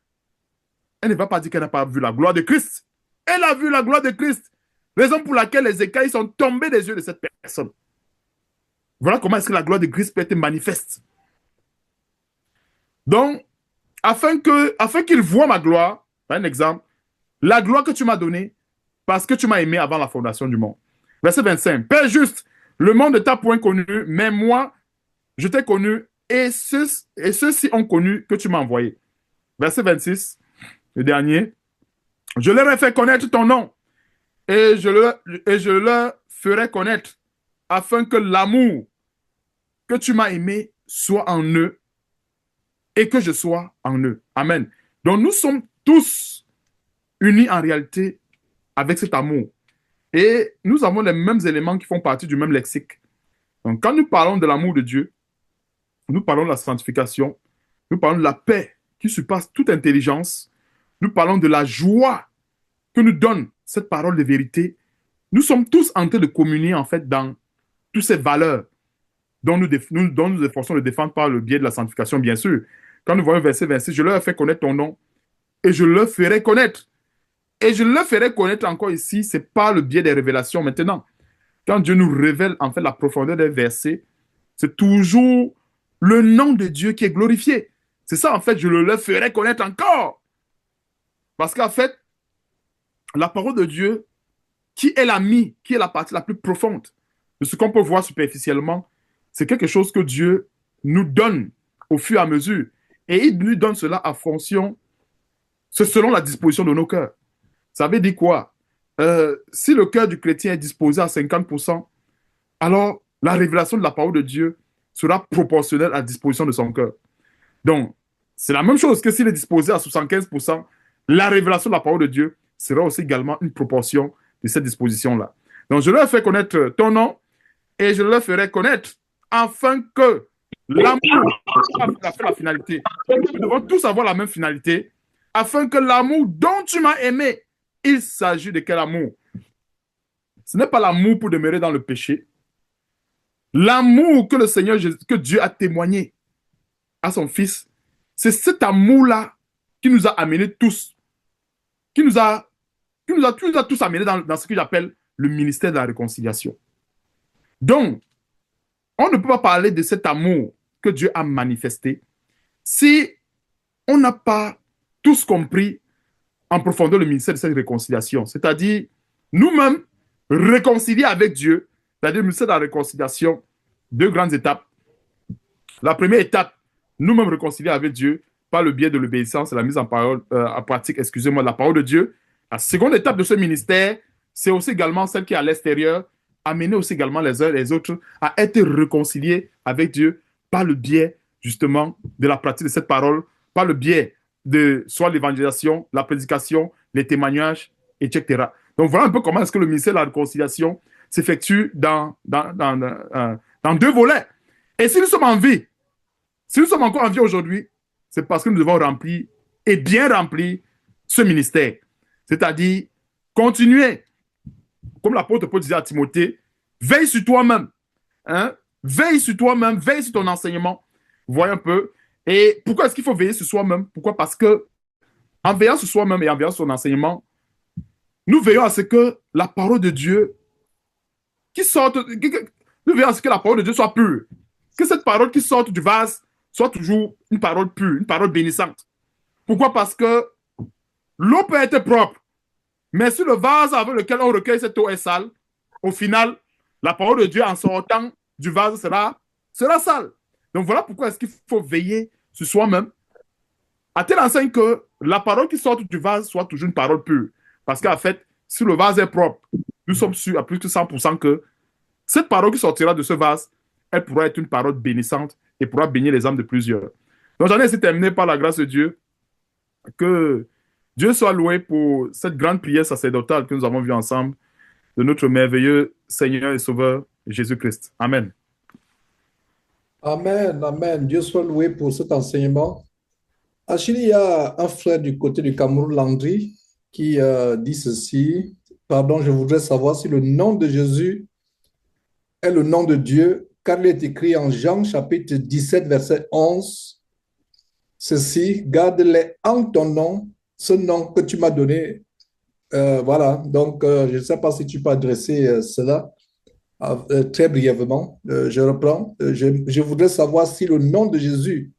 elle ne va pas dire qu'elle n'a pas vu la gloire de Christ. Elle a vu la gloire de Christ. Raison pour laquelle les écailles sont tombées des yeux de cette personne. Voilà comment est-ce que la gloire de Christ peut être manifeste. Donc, afin qu'ils voient ma gloire, un exemple, la gloire que tu m'as donnée, parce que tu m'as aimé avant la fondation du monde. Verset 25. Père juste, le monde ne t'a point connu, mais moi, je t'ai connu, et ceux-ci ont connu que tu m'as envoyé. Verset 26, le dernier. Je leur ai fait connaître ton nom, et je leur ferai connaître, afin que l'amour que tu m'as aimé soit en eux, et que je sois en eux. Amen. Donc nous sommes tous unis en réalité avec cet amour. Et nous avons les mêmes éléments qui font partie du même lexique. Donc quand nous parlons de l'amour de Dieu, nous parlons de la sanctification, nous parlons de la paix qui surpasse toute intelligence, nous parlons de la joie que nous donne cette parole de vérité. Nous sommes tous en train de communier en fait dans toutes ces valeurs dont nous efforçons de défendre par le biais de la sanctification, bien sûr. Quand nous voyons verset 26, je leur ai fait connaître ton nom et je leur ferai connaître. Et je leur ferai connaître encore ici, c'est par le biais des révélations maintenant. Quand Dieu nous révèle en fait la profondeur des versets, c'est toujours le nom de Dieu qui est glorifié. C'est ça en fait, je le leur ferai connaître encore. Parce qu'en fait, la parole de Dieu, qui est qui est la partie la plus profonde de ce qu'on peut voir superficiellement, c'est quelque chose que Dieu nous donne au fur et à mesure. Et il nous donne cela à fonction, c'est selon la disposition de nos cœurs. Ça veut dire quoi? Si le cœur du chrétien est disposé à 50%, alors la révélation de la parole de Dieu sera proportionnelle à la disposition de son cœur. Donc, c'est la même chose que s'il est disposé à 75%, la révélation de la parole de Dieu sera aussi également une proportion de cette disposition-là. Donc, je leur fais connaître ton nom et je leur ferai connaître afin que l'amour, la finalité, nous devons tous avoir la même finalité, afin que l'amour dont tu m'as aimé, il s'agit de quel amour? Ce n'est pas l'amour pour demeurer dans le péché. L'amour que le Seigneur, que Dieu a témoigné à son Fils, c'est cet amour-là qui nous a amenés tous, qui nous a tous amenés dans ce que j'appelle le ministère de la réconciliation. Donc, on ne peut pas parler de cet amour que Dieu a manifesté si on n'a pas tous compris en profondeur le ministère de cette réconciliation. C'est-à-dire, nous-mêmes, réconcilier avec Dieu, c'est-à-dire le ministère de la réconciliation, deux grandes étapes. La première étape, nous-mêmes réconcilier avec Dieu par le biais de l'obéissance et la mise en pratique, excusez-moi, de la parole de Dieu. La seconde étape de ce ministère, c'est aussi également celle qui est à l'extérieur, amener aussi également les uns et les autres à être réconciliés avec Dieu par le biais, justement, de la pratique de cette parole, par le biais de soit l'évangélisation, la prédication, les témoignages, etc. Donc voilà un peu comment est-ce que le ministère de la réconciliation s'effectue dans deux volets. Et si nous sommes en vie, si nous sommes encore en vie aujourd'hui, c'est parce que nous devons remplir et bien remplir ce ministère. C'est-à-dire continuer, comme l'apôtre Paul disait à Timothée, veille sur toi-même. Hein? Veille sur toi-même, veille sur ton enseignement. Voyez un peu. Et pourquoi est-ce qu'il faut veiller sur soi-même? Pourquoi? Parce que en veillant sur soi-même et en veillant sur son enseignement, nous veillons à ce que la parole de Dieu qui sorte, nous veillons à ce que la parole de Dieu soit pure. Que cette parole qui sorte du vase soit toujours une parole pure, une parole bénissante. Pourquoi? Parce que l'eau peut être propre, mais si le vase avec lequel on recueille cette eau est sale, au final, la parole de Dieu en sortant du vase sera sale. Donc voilà pourquoi est-ce qu'il faut veiller sur soi-même, à telle enseigne que la parole qui sort du vase soit toujours une parole pure. Parce qu'en fait, si le vase est propre, nous sommes sûrs à plus de 100% que cette parole qui sortira de ce vase, elle pourra être une parole bénissante et pourra bénir les âmes de plusieurs. Donc j'en ai ainsi terminé par la grâce de Dieu. Que Dieu soit loué pour cette grande prière sacerdotale que nous avons vue ensemble de notre merveilleux Seigneur et Sauveur Jésus-Christ. Amen. Amen, amen. Dieu soit loué pour cet enseignement. Achille, il y a un frère du côté du Cameroun, Landry, qui dit ceci. Pardon, je voudrais savoir si le nom de Jésus est le nom de Dieu, car il est écrit en Jean chapitre 17, verset 11. Ceci, garde-les en ton nom, ce nom que tu m'as donné. Voilà, donc je ne sais pas si tu peux adresser cela très brièvement. Je reprends. Je voudrais savoir si le nom de Jésus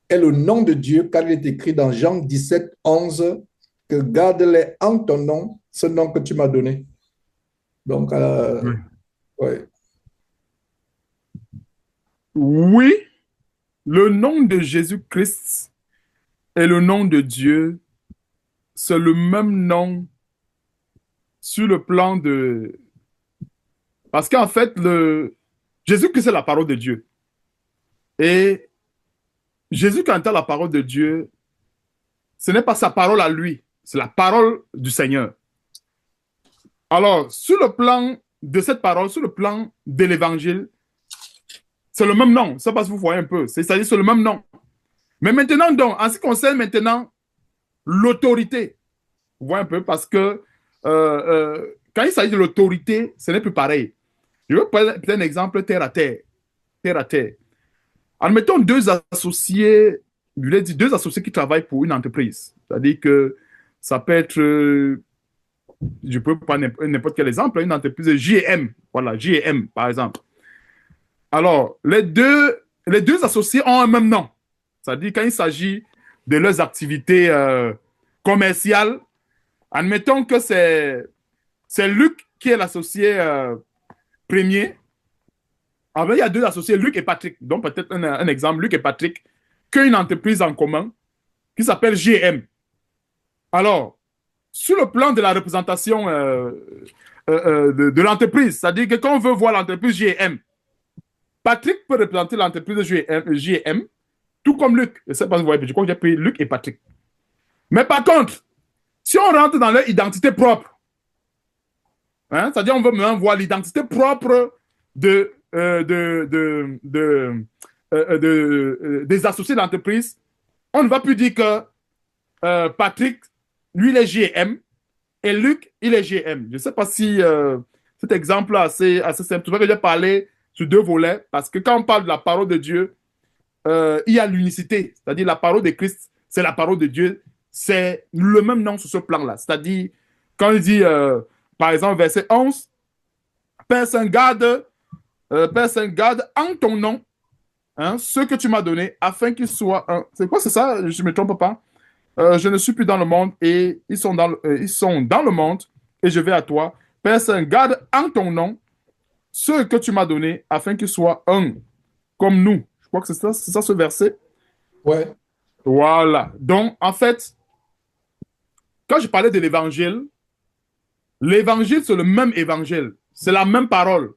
est le nom de Dieu, car il est écrit dans Jean 17, 11, que garde-les en ton nom, ce nom que tu m'as donné. Donc, ouais. Oui, le nom de Jésus-Christ et le nom de Dieu, c'est le même nom sur le plan de... Parce qu'en fait, Jésus-Christ est la parole de Dieu. Et Jésus, quand il entend la parole de Dieu, ce n'est pas sa parole à lui, c'est la parole du Seigneur. Alors, sur le plan de cette parole, sur le plan de l'évangile, c'est le même nom. Ça passe, vous voyez un peu. C'est-à-dire, c'est le même nom. Mais maintenant, donc, en ce qui concerne maintenant l'autorité, vous voyez un peu, parce que quand il s'agit de l'autorité, ce n'est plus pareil. Je vais prendre peut-être un exemple terre à terre. Terre à terre. Admettons deux associés, je l'ai dit, deux associés qui travaillent pour une entreprise. C'est-à-dire que ça peut être, je peux prendre n'importe quel exemple, une entreprise J&M, voilà, J&M par exemple. Alors, les deux associés ont un même nom. C'est-à-dire quand il s'agit de leurs activités commerciales, admettons que c'est Luc qui est l'associé premier. Alors, il y a deux associés, Luc et Patrick. Donc, peut-être un exemple, Luc et Patrick, qui ont une entreprise en commun qui s'appelle GM. Alors, sur le plan de la représentation de l'entreprise, c'est-à-dire que quand on veut voir l'entreprise GM, Patrick peut représenter l'entreprise GM, tout comme Luc. Je ne sais pas si vous voyez, je crois que j'ai pris Luc et Patrick. Mais par contre, si on rentre dans leur identité propre, hein, c'est-à-dire on veut maintenant voir l'identité propre des associés d'entreprise, on ne va plus dire que Patrick, lui, il est GM et Luc, il est GM. Je ne sais pas si cet exemple est assez simple. C'est vrai que j'ai parlé sur deux volets parce que quand on parle de la parole de Dieu, il y a l'unicité, c'est-à-dire la parole de Christ, c'est la parole de Dieu, c'est le même nom sur ce plan-là. C'est-à-dire, quand il dit, par exemple, verset 11, Père Saint, garde en ton nom hein, ce que tu m'as donné, afin qu'il soit un. C'est quoi, c'est ça? Je ne me trompe pas. Je ne suis plus dans le monde et ils sont dans le monde et je vais à toi. Père Saint, garde en ton nom ce que tu m'as donné, afin qu'il soit un comme nous. Je crois que c'est ça ce verset. Ouais. Voilà. Donc, en fait, quand je parlais de l'évangile, c'est le même évangile. C'est la même parole.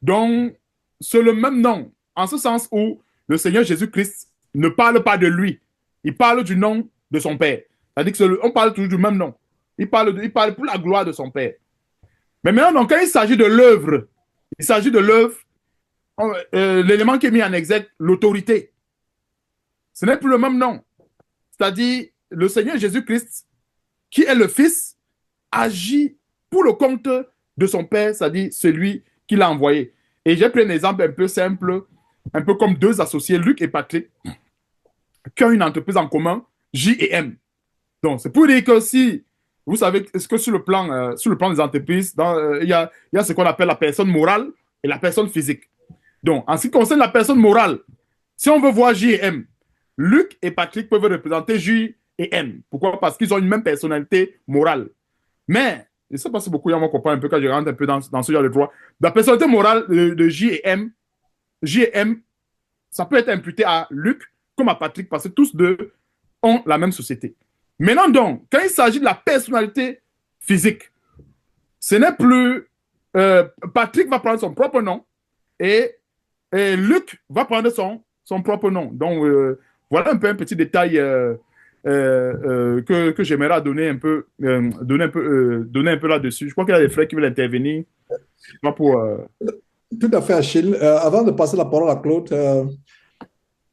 Donc, c'est le même nom. En ce sens où le Seigneur Jésus-Christ ne parle pas de lui. Il parle du nom de son Père. C'est-à-dire qu'on parle toujours du même nom. Il parle pour la gloire de son Père. Mais maintenant, donc, quand il s'agit de l'œuvre, il s'agit de l'œuvre, l'élément qui est mis en exergue, l'autorité. Ce n'est plus le même nom. C'est-à-dire, le Seigneur Jésus-Christ, qui est le Fils, agit pour le compte de son Père, c'est-à-dire celui qui l'a envoyé. Et j'ai pris un exemple un peu simple, un peu comme deux associés, Luc et Patrick. qui ont une entreprise en commun, J et M. Donc, c'est pour dire que si, vous savez, est-ce que sur le plan des entreprises, il y a ce qu'on appelle la personne morale et la personne physique. Donc, en ce qui concerne la personne morale, si on veut voir J et M, Luc et Patrick peuvent représenter J et M. Pourquoi? Parce qu'ils ont une même personnalité morale. Mais, je ne sais pas si beaucoup de gens vont comprendre un peu quand je rentre un peu dans ce genre de droit. La personnalité morale de J et M, ça peut être imputé à Luc comme à Patrick parce que tous deux ont la même société. Maintenant donc, quand il s'agit de la personnalité physique, ce n'est plus Patrick va prendre son propre nom et, et Luc va prendre son propre nom. Donc voilà un peu un petit détail que j'aimerais donner un peu là-dessus. Je crois qu'il y a des frères qui veulent intervenir. Pas pour, Tout à fait, Achille. Avant de passer la parole à Claude,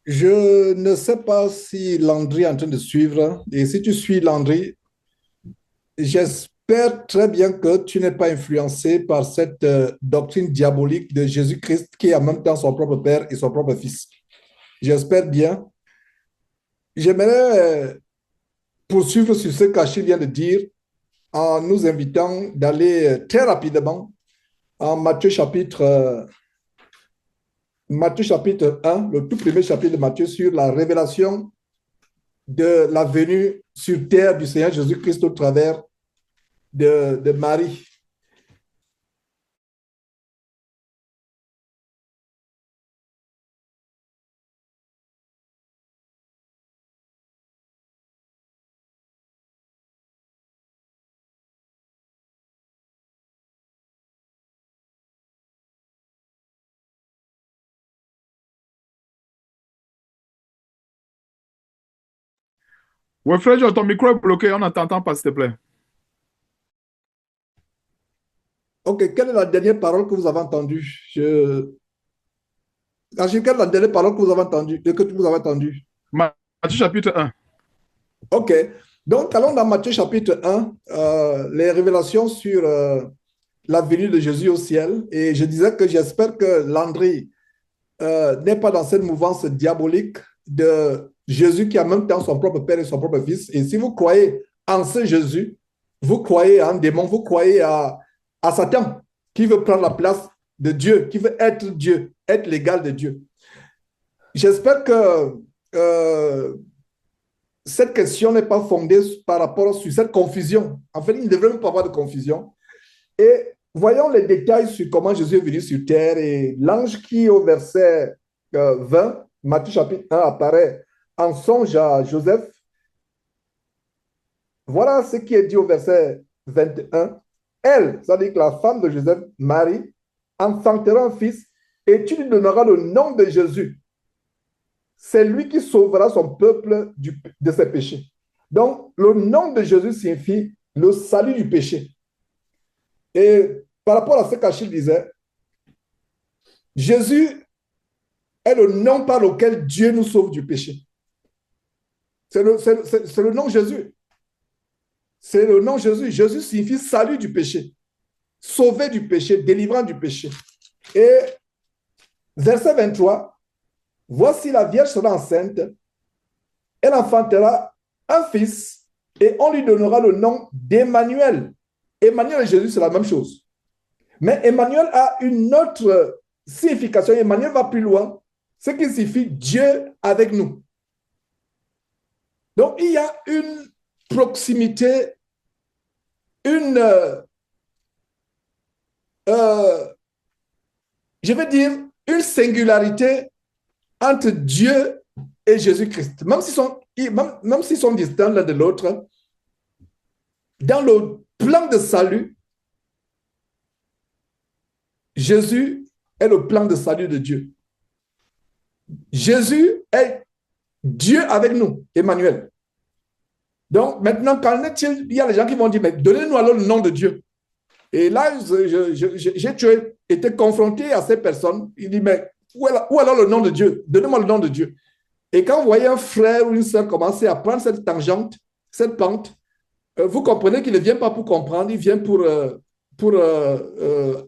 je ne sais pas si Landry est en train de suivre. Et si tu suis Landry, j'espère très bien que tu n'es pas influencé par cette doctrine diabolique de Jésus-Christ qui est en même temps son propre Père et son propre Fils. J'espère bien. J'aimerais poursuivre sur ce qu'Achille vient de dire en nous invitant d'aller très rapidement en Matthieu chapitre 1, le tout premier chapitre de Matthieu sur la révélation de la venue sur terre du Seigneur Jésus-Christ au travers de Marie. ouais, frère, ton micro est bloqué, on ne t'entend pas, s'il te plaît. Ok, quelle est la dernière parole que vous avez entendue? Achille, quelle est la dernière parole que vous avez entendue, que vous avez entendue? Matthieu chapitre 1. Ok, donc allons dans Matthieu chapitre 1, les révélations sur la venue de Jésus au ciel. Et je disais que j'espère que Landry n'est pas dans cette mouvance diabolique de Jésus qui a en même temps son propre Père et son propre Fils. Et si vous croyez en ce Jésus, vous croyez en un démon, vous croyez à Satan qui veut prendre la place de Dieu, qui veut être Dieu, être l'égal de Dieu. J'espère que cette question n'est pas fondée par rapport sur cette confusion. En fait, il ne devrait même pas avoir de confusion. Et voyons les détails sur comment Jésus est venu sur terre. Et l'ange qui, au verset 20, Matthieu chapitre 1, apparaît en songe à Joseph. Voilà ce qui est dit au verset 21. Elle, c'est-à-dire que la femme de Joseph, Marie, enfantera un fils et tu lui donneras le nom de Jésus. C'est lui qui sauvera son peuple de ses péchés. Donc, le nom de Jésus signifie le salut du péché. Et par rapport à ce qu'Achille disait, Jésus est le nom par lequel Dieu nous sauve du péché. C'est le nom Jésus. C'est le nom Jésus. Jésus signifie salut du péché, sauver du péché, délivrant du péché. Et verset 23, voici la Vierge sera enceinte, elle enfantera un fils et on lui donnera le nom d'Emmanuel. Emmanuel et Jésus, c'est la même chose. Mais Emmanuel a une autre signification. Emmanuel va plus loin, ce qui signifie Dieu avec nous. Donc, il y a une proximité, je vais dire, une singularité entre Dieu et Jésus-Christ. Même s'ils sont distants l'un de l'autre, dans le plan de salut, Jésus est le plan de salut de Dieu. Jésus est Dieu avec nous, Emmanuel. Donc maintenant, qu'en est-il? Il y a des gens qui vont dire, mais donnez-nous alors le nom de Dieu. Et là, j'ai été confronté à ces personnes. Il dit, mais où alors le nom de Dieu? Donnez-moi le nom de Dieu. Et quand vous voyez un frère ou une sœur commencer à prendre cette tangente, cette pente, vous comprenez qu'il ne vient pas pour comprendre, il vient pour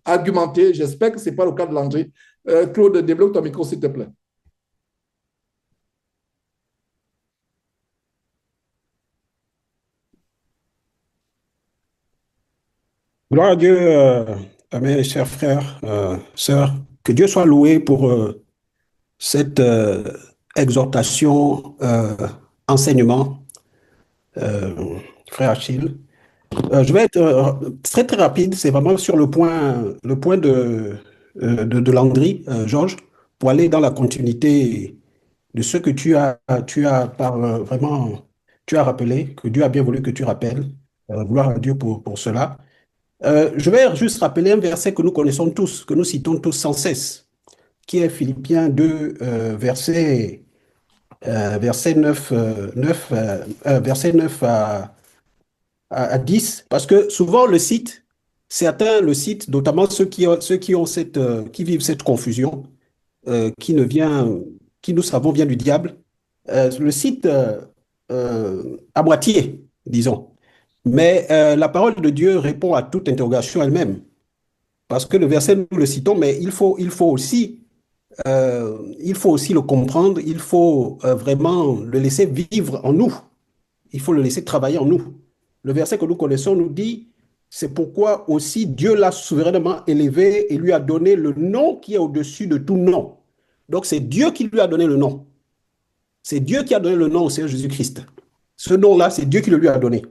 argumenter. J'espère que ce n'est pas le cas de Landry. Claude, débloque ton micro, s'il te plaît. Gloire à Dieu, à mes chers frères, sœurs. Que Dieu soit loué pour cette exhortation, enseignement, frère Achille. Je vais être très très rapide. C'est vraiment sur le point de Landry, Georges, pour aller dans la continuité de ce que vraiment, tu as rappelé, que Dieu a bien voulu que tu rappelles. Gloire à Dieu pour cela. Je vais juste rappeler un verset que nous connaissons tous, que nous citons tous sans cesse, qui est Philippiens 2, verset 9, 9 à 10, parce que souvent certains le citent, notamment ceux qui ont qui vivent cette confusion, qui ne vient, qui nous savons vient du diable, le citent à moitié, disons. Mais la parole de Dieu répond à toute interrogation elle-même. Parce que le verset, nous le citons, mais il faut aussi le comprendre, il faut vraiment le laisser vivre en nous, il faut le laisser travailler en nous. Le verset que nous connaissons nous dit, c'est pourquoi aussi Dieu l'a souverainement élevé et lui a donné le nom qui est au-dessus de tout nom. Donc c'est Dieu qui lui a donné le nom. C'est Dieu qui a donné le nom au Seigneur Jésus-Christ. Ce nom-là, c'est Dieu qui le lui a donné.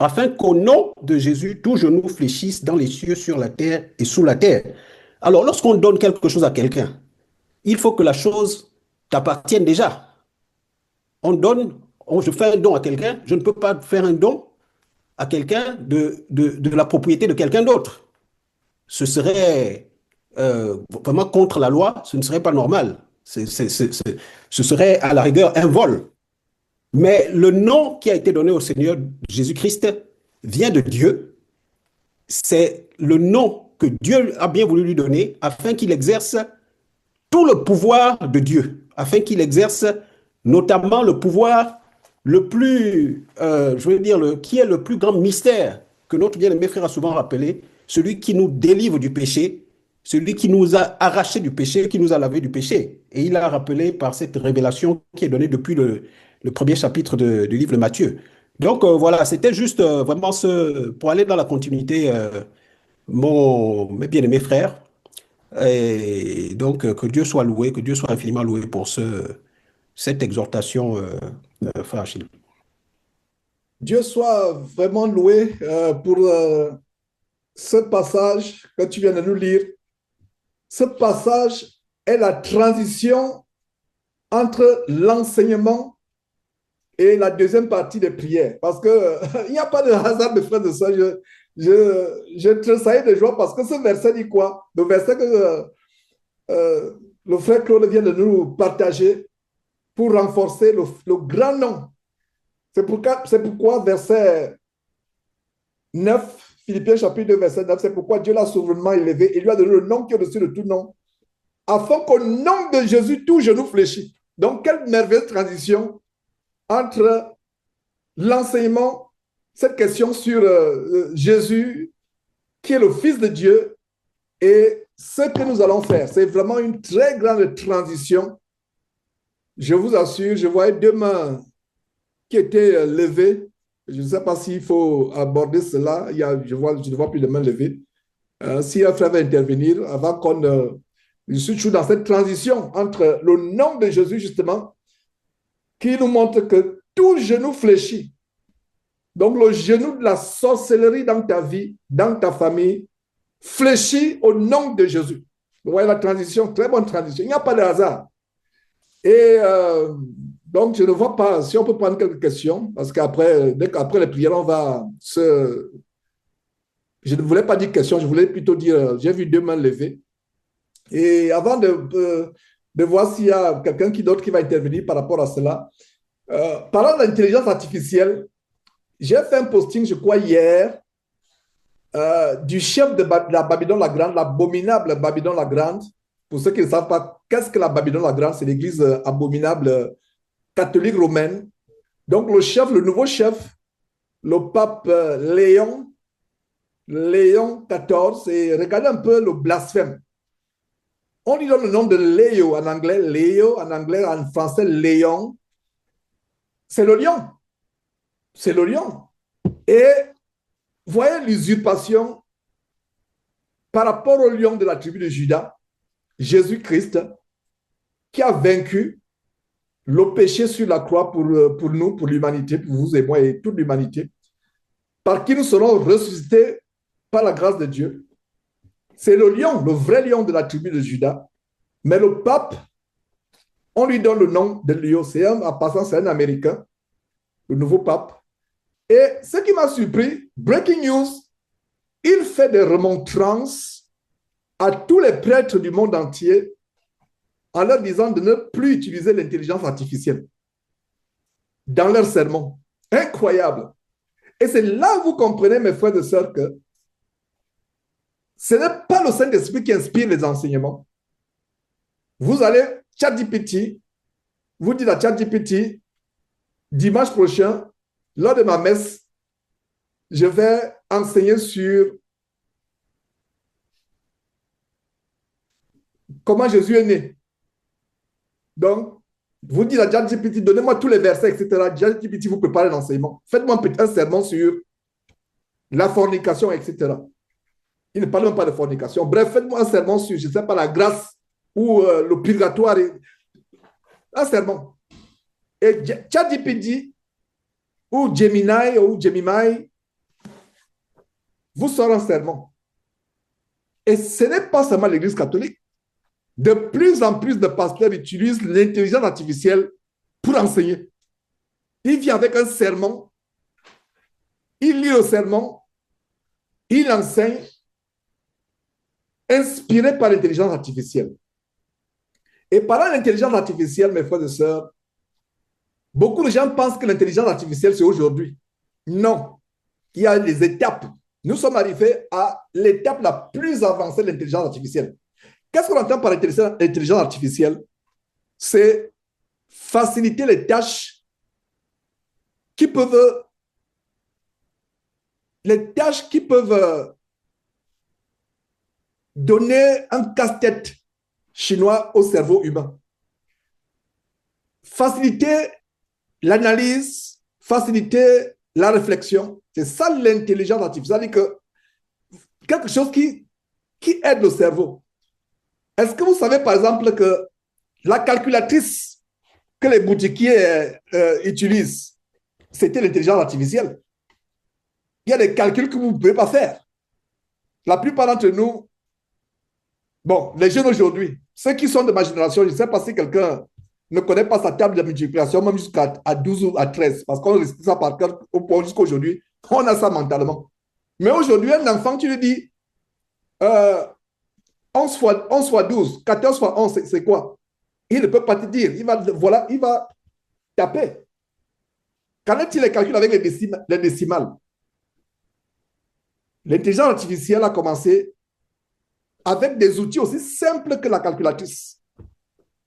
Afin qu'au nom de Jésus, tout genou fléchisse dans les cieux, sur la terre et sous la terre. Alors, lorsqu'on donne quelque chose à quelqu'un, il faut que la chose t'appartienne déjà. Je fais un don à quelqu'un, je ne peux pas faire un don à quelqu'un de la propriété de quelqu'un d'autre. Ce serait vraiment contre la loi, ce ne serait pas normal. Ce serait à la rigueur un vol. Mais le nom qui a été donné au Seigneur Jésus-Christ vient de Dieu. C'est le nom que Dieu a bien voulu lui donner afin qu'il exerce tout le pouvoir de Dieu, afin qu'il exerce notamment le pouvoir le plus, je veux dire, qui est le plus grand mystère que notre bien-aimé frère a souvent rappelé, celui qui nous délivre du péché, celui qui nous a arraché du péché, qui nous a lavé du péché. Et il a rappelé par cette révélation qui est donnée depuis le premier chapitre du livre de Matthieu. Donc voilà, c'était juste vraiment pour aller dans la continuité, mes bien-aimés frères. Et donc, que Dieu soit loué, que Dieu soit infiniment loué pour cette exhortation, frère Achille. Dieu soit vraiment loué pour ce passage que tu viens de nous lire. Ce passage est la transition entre l'enseignement et la deuxième partie des prières. Parce qu'il il n'y a pas de hasard, mes frères de ça. Je tressaille de joie parce que ce verset dit quoi? Le verset que le frère Claude vient de nous partager pour renforcer le grand nom. C'est pourquoi verset 9, Philippiens chapitre 2, verset 9, c'est pourquoi Dieu l'a souverainement élevé et lui a donné le nom qui est au-dessus de tout nom, afin qu'au nom de Jésus, tout genou fléchit. Donc, quelle merveilleuse transition entre l'enseignement, cette question sur Jésus, qui est le Fils de Dieu, et ce que nous allons faire. C'est vraiment une très grande transition. Je vous assure, je voyais deux mains qui étaient levées. Je ne sais pas s'il faut aborder cela. Je ne vois plus de mains levées. Si un frère va intervenir, avant qu'on... je suis toujours dans cette transition entre le nom de Jésus, justement, qui nous montre que tout genou fléchit. Donc, le genou de la sorcellerie dans ta vie, dans ta famille, fléchit au nom de Jésus. Vous voyez la transition, très bonne transition. Il n'y a pas de hasard. Et donc, je ne vois pas si on peut prendre quelques questions, parce qu'après les prières, on va se... Je ne voulais pas dire question, je voulais plutôt dire, j'ai vu deux mains levées. Et avant de voir s'il y a quelqu'un d'autre qui va intervenir par rapport à cela, parlant de l'intelligence artificielle, j'ai fait un posting, je crois, hier, du chef de la Babylone la Grande, l'abominable Babylone la Grande. Pour ceux qui ne savent pas, qu'est-ce que la Babylone la Grande? C'est l'église abominable catholique romaine. Donc, le nouveau chef, le pape Léon XIV, et regardez un peu le blasphème. On lui donne le nom de Léo en anglais, en français, Léon. C'est le lion. C'est le lion. Et voyez l'usurpation par rapport au lion de la tribu de Juda, Jésus-Christ, qui a vaincu le péché sur la croix pour nous, pour l'humanité, pour vous et moi et toute l'humanité, par qui nous serons ressuscités par la grâce de Dieu. C'est le lion, le vrai lion de la tribu de Juda. Mais le pape, on lui donne le nom de lion. En passant, c'est un Américain, le nouveau pape. Et ce qui m'a surpris, breaking news, il fait des remontrances à tous les prêtres du monde entier en leur disant de ne plus utiliser l'intelligence artificielle dans leurs sermons. Incroyable. Et c'est là que vous comprenez, mes frères et sœurs, que ce n'est pas le Saint-Esprit qui inspire les enseignements. Vous allez, ChatGPT, vous dites à ChatGPT, dimanche prochain, lors de ma messe, je vais enseigner sur comment Jésus est né. Donc, vous dites à ChatGPT, donnez-moi tous les versets, etc. ChatGPT vous prépare l'enseignement. Faites-moi un sermon sur la fornication, etc. Il ne parle même pas de fornication. Bref, faites-moi un sermon sur, je ne sais pas, la grâce ou le purgatoire. Un sermon. Et ChatGPT ou Gemini ou Gemini vous sort un sermon. Et ce n'est pas seulement l'Église catholique. De plus en plus de pasteurs utilisent l'intelligence artificielle pour enseigner. Il vient avec un sermon, il lit le sermon, il enseigne, inspiré par l'intelligence artificielle. Et parlant d'intelligence artificielle, mes frères et sœurs, beaucoup de gens pensent que l'intelligence artificielle, c'est aujourd'hui. Non. Il y a des étapes. Nous sommes arrivés à l'étape la plus avancée de l'intelligence artificielle. Qu'est-ce qu'on entend par l'intelligence artificielle? C'est faciliter les tâches qui peuvent donner un casse-tête chinois au cerveau humain. Faciliter l'analyse, faciliter la réflexion. C'est ça l'intelligence artificielle. C'est-à-dire que quelque chose qui aide le cerveau. Est-ce que vous savez, par exemple, que la calculatrice que les boutiquiers utilisent, c'était l'intelligence artificielle? Il y a des calculs que vous ne pouvez pas faire. La plupart d'entre nous, bon, les jeunes aujourd'hui, ceux qui sont de ma génération, je ne sais pas si quelqu'un ne connaît pas sa table de multiplication, même jusqu'à 12 ou à 13, parce qu'on risque ça par cœur au point jusqu'à aujourd'hui, on a ça mentalement. Mais aujourd'hui, un enfant, tu lui dis 11 fois 12, 14 fois 11, c'est quoi? Il ne peut pas te dire. Il va taper. Quand est-il les calculs avec les décimales? L'intelligence artificielle a commencé avec des outils aussi simples que la calculatrice.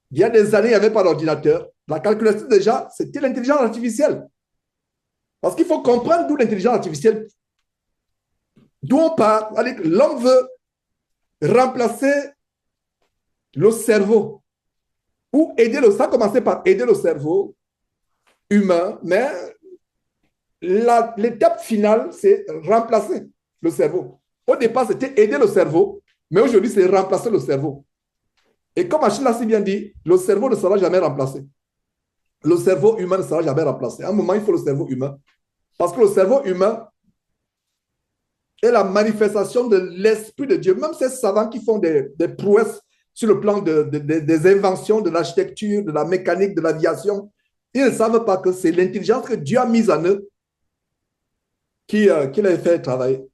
Il y a des années, il n'y avait pas d'ordinateur. La calculatrice, déjà, c'était l'intelligence artificielle. Parce qu'il faut comprendre d'où l'intelligence artificielle, d'où on part. L'homme veut remplacer le cerveau ou aider ça a commencé par aider le cerveau humain, mais l'étape finale, c'est remplacer le cerveau. Au départ, c'était aider le cerveau, mais aujourd'hui, c'est remplacer le cerveau. Et comme Achille l'a si bien dit, le cerveau ne sera jamais remplacé. Le cerveau humain ne sera jamais remplacé. À un moment, il faut le cerveau humain. Parce que le cerveau humain est la manifestation de l'Esprit de Dieu. Même ces savants qui font des prouesses sur le plan des inventions, de l'architecture, de la mécanique, de l'aviation, ils ne savent pas que c'est l'intelligence que Dieu a mise en eux qui les fait travailler.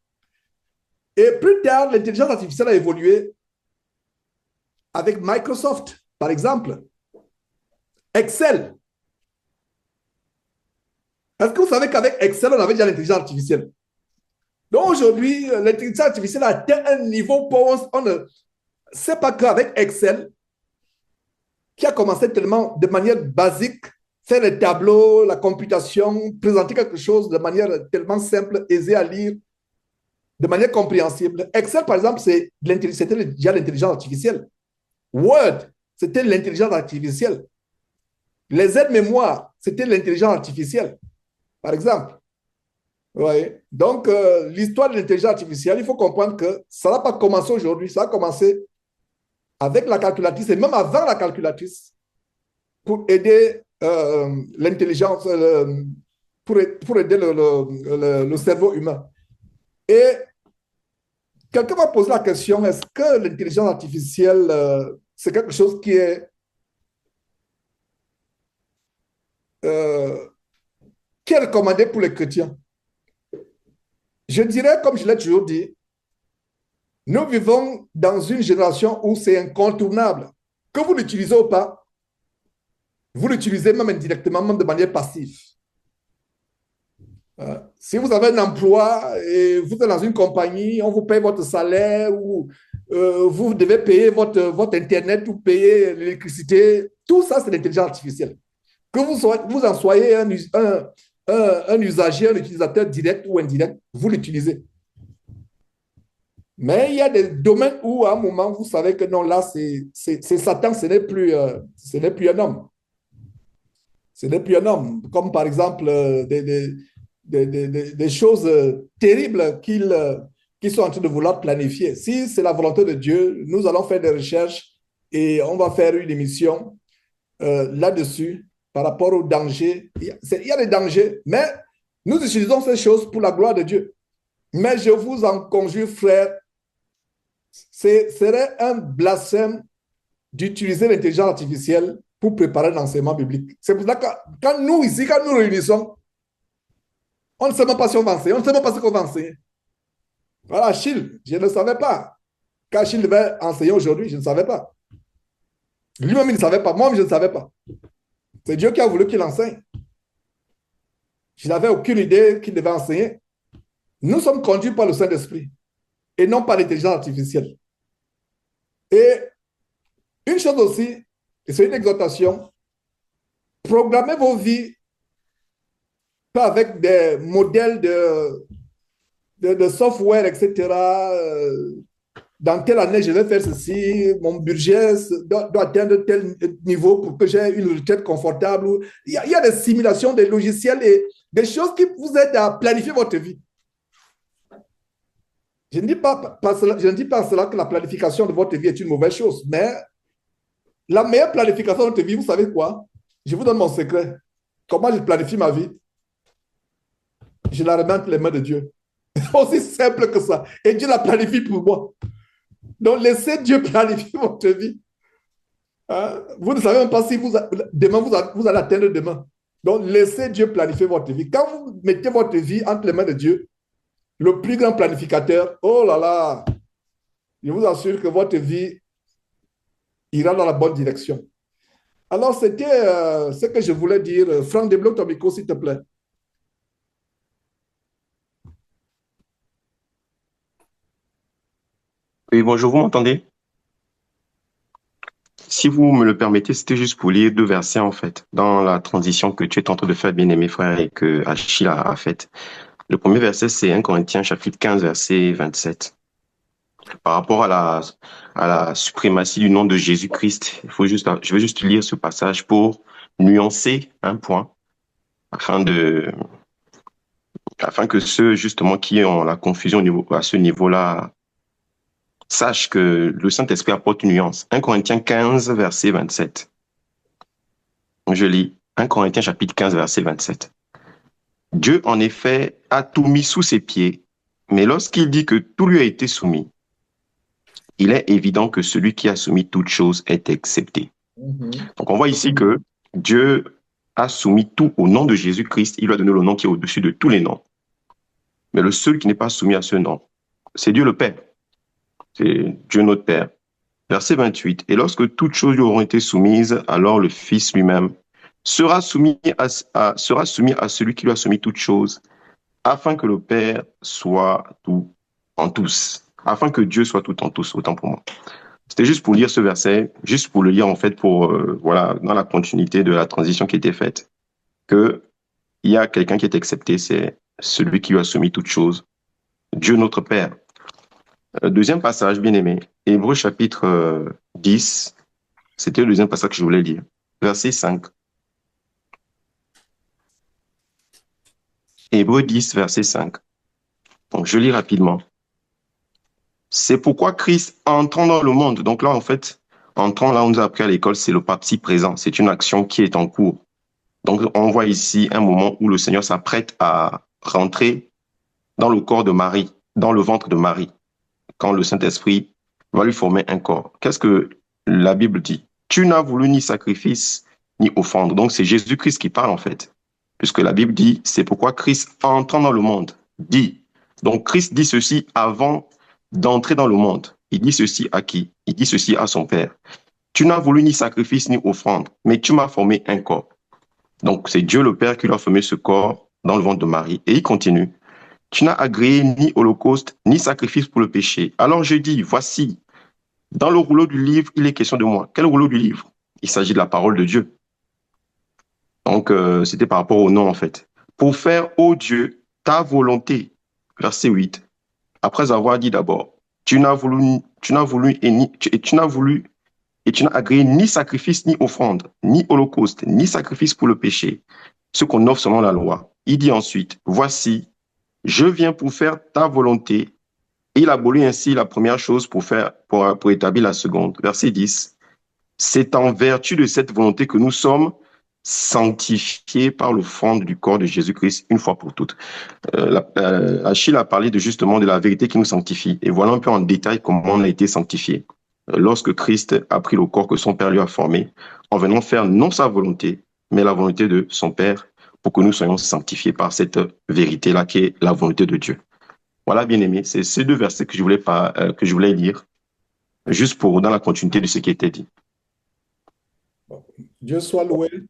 Et plus tard, l'intelligence artificielle a évolué avec Microsoft, par exemple. Excel. Est-ce que vous savez qu'avec Excel, on avait déjà l'intelligence artificielle? Donc aujourd'hui, l'intelligence artificielle a atteint un niveau pour on ne sait pas qu'avec Excel, qui a commencé tellement de manière basique, faire les tableaux, la computation, présenter quelque chose de manière tellement simple, aisée à lire, de manière compréhensible. Excel, par exemple, c'était déjà l'intelligence artificielle. Word, c'était l'intelligence artificielle. Les aides-mémoires, c'était l'intelligence artificielle, par exemple. Oui. Donc, l'histoire de l'intelligence artificielle, il faut comprendre que ça n'a pas commencé aujourd'hui, ça a commencé avec la calculatrice et même avant la calculatrice pour aider l'intelligence, pour aider le cerveau humain. Et quelqu'un m'a posé la question, est-ce que l'intelligence artificielle, c'est quelque chose euh, qui est recommandé pour les chrétiens? Je dirais, comme je l'ai toujours dit, nous vivons dans une génération où c'est incontournable. Que vous l'utilisez ou pas, vous l'utilisez même indirectement, même de manière passive. Si vous avez un emploi et vous êtes dans une compagnie, on vous paye votre salaire ou vous devez payer votre Internet ou payer l'électricité, tout ça, c'est l'intelligence artificielle. Que vous en soyez un usager, un utilisateur direct ou indirect, vous l'utilisez. Mais il y a des domaines où, à un moment, vous savez que non, là, c'est Satan, ce n'est plus un homme. Ce n'est plus un homme. Comme par exemple, des choses terribles qu'ils sont en train de vouloir planifier. Si c'est la volonté de Dieu, nous allons faire des recherches et on va faire une émission là-dessus par rapport aux dangers. Il y a des dangers, mais nous utilisons ces choses pour la gloire de Dieu. Mais je vous en conjure, frère, ce serait un blasphème d'utiliser l'intelligence artificielle pour préparer l'enseignement biblique. C'est pour ça que quand nous, ici, quand nous réunissons, on ne sait même pas si on va enseigner, on ne sait même pas ce qu'on va enseigner. Voilà, Achille, je ne savais pas. Quand Achille devait enseigner aujourd'hui, je ne savais pas. Lui-même, il ne savait pas. Moi, je ne savais pas. C'est Dieu qui a voulu qu'il enseigne. Je n'avais aucune idée qu'il devait enseigner. Nous sommes conduits par le Saint-Esprit et non par l'intelligence artificielle. Et une chose aussi, et c'est une exhortation, programmez vos vies pas avec des modèles de software, etc. Dans telle année, je vais faire ceci, mon budget doit atteindre tel niveau pour que j'ai une retraite confortable. Il y a des simulations, des logiciels et des choses qui vous aident à planifier votre vie. Je ne dis pas cela que la planification de votre vie est une mauvaise chose, mais la meilleure planification de votre vie, vous savez quoi? Je vous donne mon secret. Comment je planifie ma vie? Je la remets entre les mains de Dieu. C'est aussi simple que ça. Et Dieu la planifie pour moi. Donc, laissez Dieu planifier votre vie. Hein? Vous ne savez même pas si demain, vous allez atteindre demain. Donc, laissez Dieu planifier votre vie. Quand vous mettez votre vie entre les mains de Dieu, le plus grand planificateur, oh là là, je vous assure que votre vie ira dans la bonne direction. Alors, c'était ce que je voulais dire. Franck, débloque ton micro, s'il te plaît. Oui, bonjour, vous m'entendez? Si vous me le permettez, c'était juste pour lire deux versets, en fait, dans la transition que tu es en train de faire, bien-aimé frère, et que Achille a faite. Le premier verset, c'est 1 Corinthiens, chapitre 15, verset 27. Par rapport à la suprématie du nom de Jésus-Christ, je vais juste lire ce passage pour nuancer un point, afin que ceux, justement, qui ont la confusion à ce niveau-là, sache que le Saint-Esprit apporte une nuance. 1 Corinthiens 15, verset 27. Je lis 1 Corinthiens chapitre 15, verset 27. Dieu, en effet, a tout mis sous ses pieds, mais lorsqu'il dit que tout lui a été soumis, il est évident que celui qui a soumis toute chose est accepté. Donc on voit ici que Dieu a soumis tout au nom de Jésus-Christ. Il lui a donné le nom qui est au-dessus de tous les noms. Mais le seul qui n'est pas soumis à ce nom, c'est Dieu le Père. C'est Dieu notre Père. Verset 28. Et lorsque toutes choses lui auront été soumises, alors le Fils lui-même sera soumis à celui qui lui a soumis toutes choses, afin que le Père soit tout en tous. Afin que Dieu soit tout en tous, autant pour moi. C'était juste pour lire ce verset, juste pour le lire en fait pour, voilà, dans la continuité de la transition qui était faite, qu'il y a quelqu'un qui est accepté, c'est celui qui lui a soumis toutes choses, Dieu notre Père. Deuxième passage, bien aimé, Hébreux chapitre 10, c'était le deuxième passage que je voulais lire. Verset 5. Hébreux 10, verset 5. Donc, je lis rapidement. C'est pourquoi Christ, entrant dans le monde, donc là, en fait, entrant là, on nous a appris à l'école, c'est le participe présent. C'est une action qui est en cours. Donc, on voit ici un moment où le Seigneur s'apprête à rentrer dans le corps de Marie, dans le ventre de Marie, quand le Saint-Esprit va lui former un corps. Qu'est-ce que la Bible dit? Tu n'as voulu ni sacrifice, ni offrande. Donc, c'est Jésus-Christ qui parle, en fait. Puisque la Bible dit, c'est pourquoi Christ, entrant dans le monde, dit. Donc, Christ dit ceci avant d'entrer dans le monde. Il dit ceci à qui? Il dit ceci à son Père. Tu n'as voulu ni sacrifice, ni offrande, mais tu m'as formé un corps. Donc, c'est Dieu le Père qui lui a formé ce corps dans le ventre de Marie. Et il continue. Tu n'as agréé ni holocauste, ni sacrifice pour le péché. Alors je dis, voici, dans le rouleau du livre, il est question de moi. Quel rouleau du livre? Il s'agit de la parole de Dieu. Donc, c'était par rapport au nom, en fait. Pour faire, ô Dieu, ta volonté. Verset 8. Après avoir dit d'abord, tu n'as agréé ni sacrifice, ni offrande, ni holocauste, ni sacrifice pour le péché, ce qu'on offre selon la loi. Il dit ensuite, voici, je viens pour faire ta volonté. Et il abolit ainsi la première chose pour établir la seconde. Verset 10. C'est en vertu de cette volonté que nous sommes sanctifiés par l'offrande du corps de Jésus-Christ une fois pour toutes. Achille a parlé justement de la vérité qui nous sanctifie. Et voilà un peu en détail comment on a été sanctifié. Lorsque Christ a pris le corps que son Père lui a formé, en venant faire non sa volonté, mais la volonté de son Père, pour que nous soyons sanctifiés par cette vérité-là qui est la volonté de Dieu. Voilà, bien-aimés, c'est ces deux versets que je voulais lire, juste pour dans la continuité de ce qui était dit. Dieu soit loué.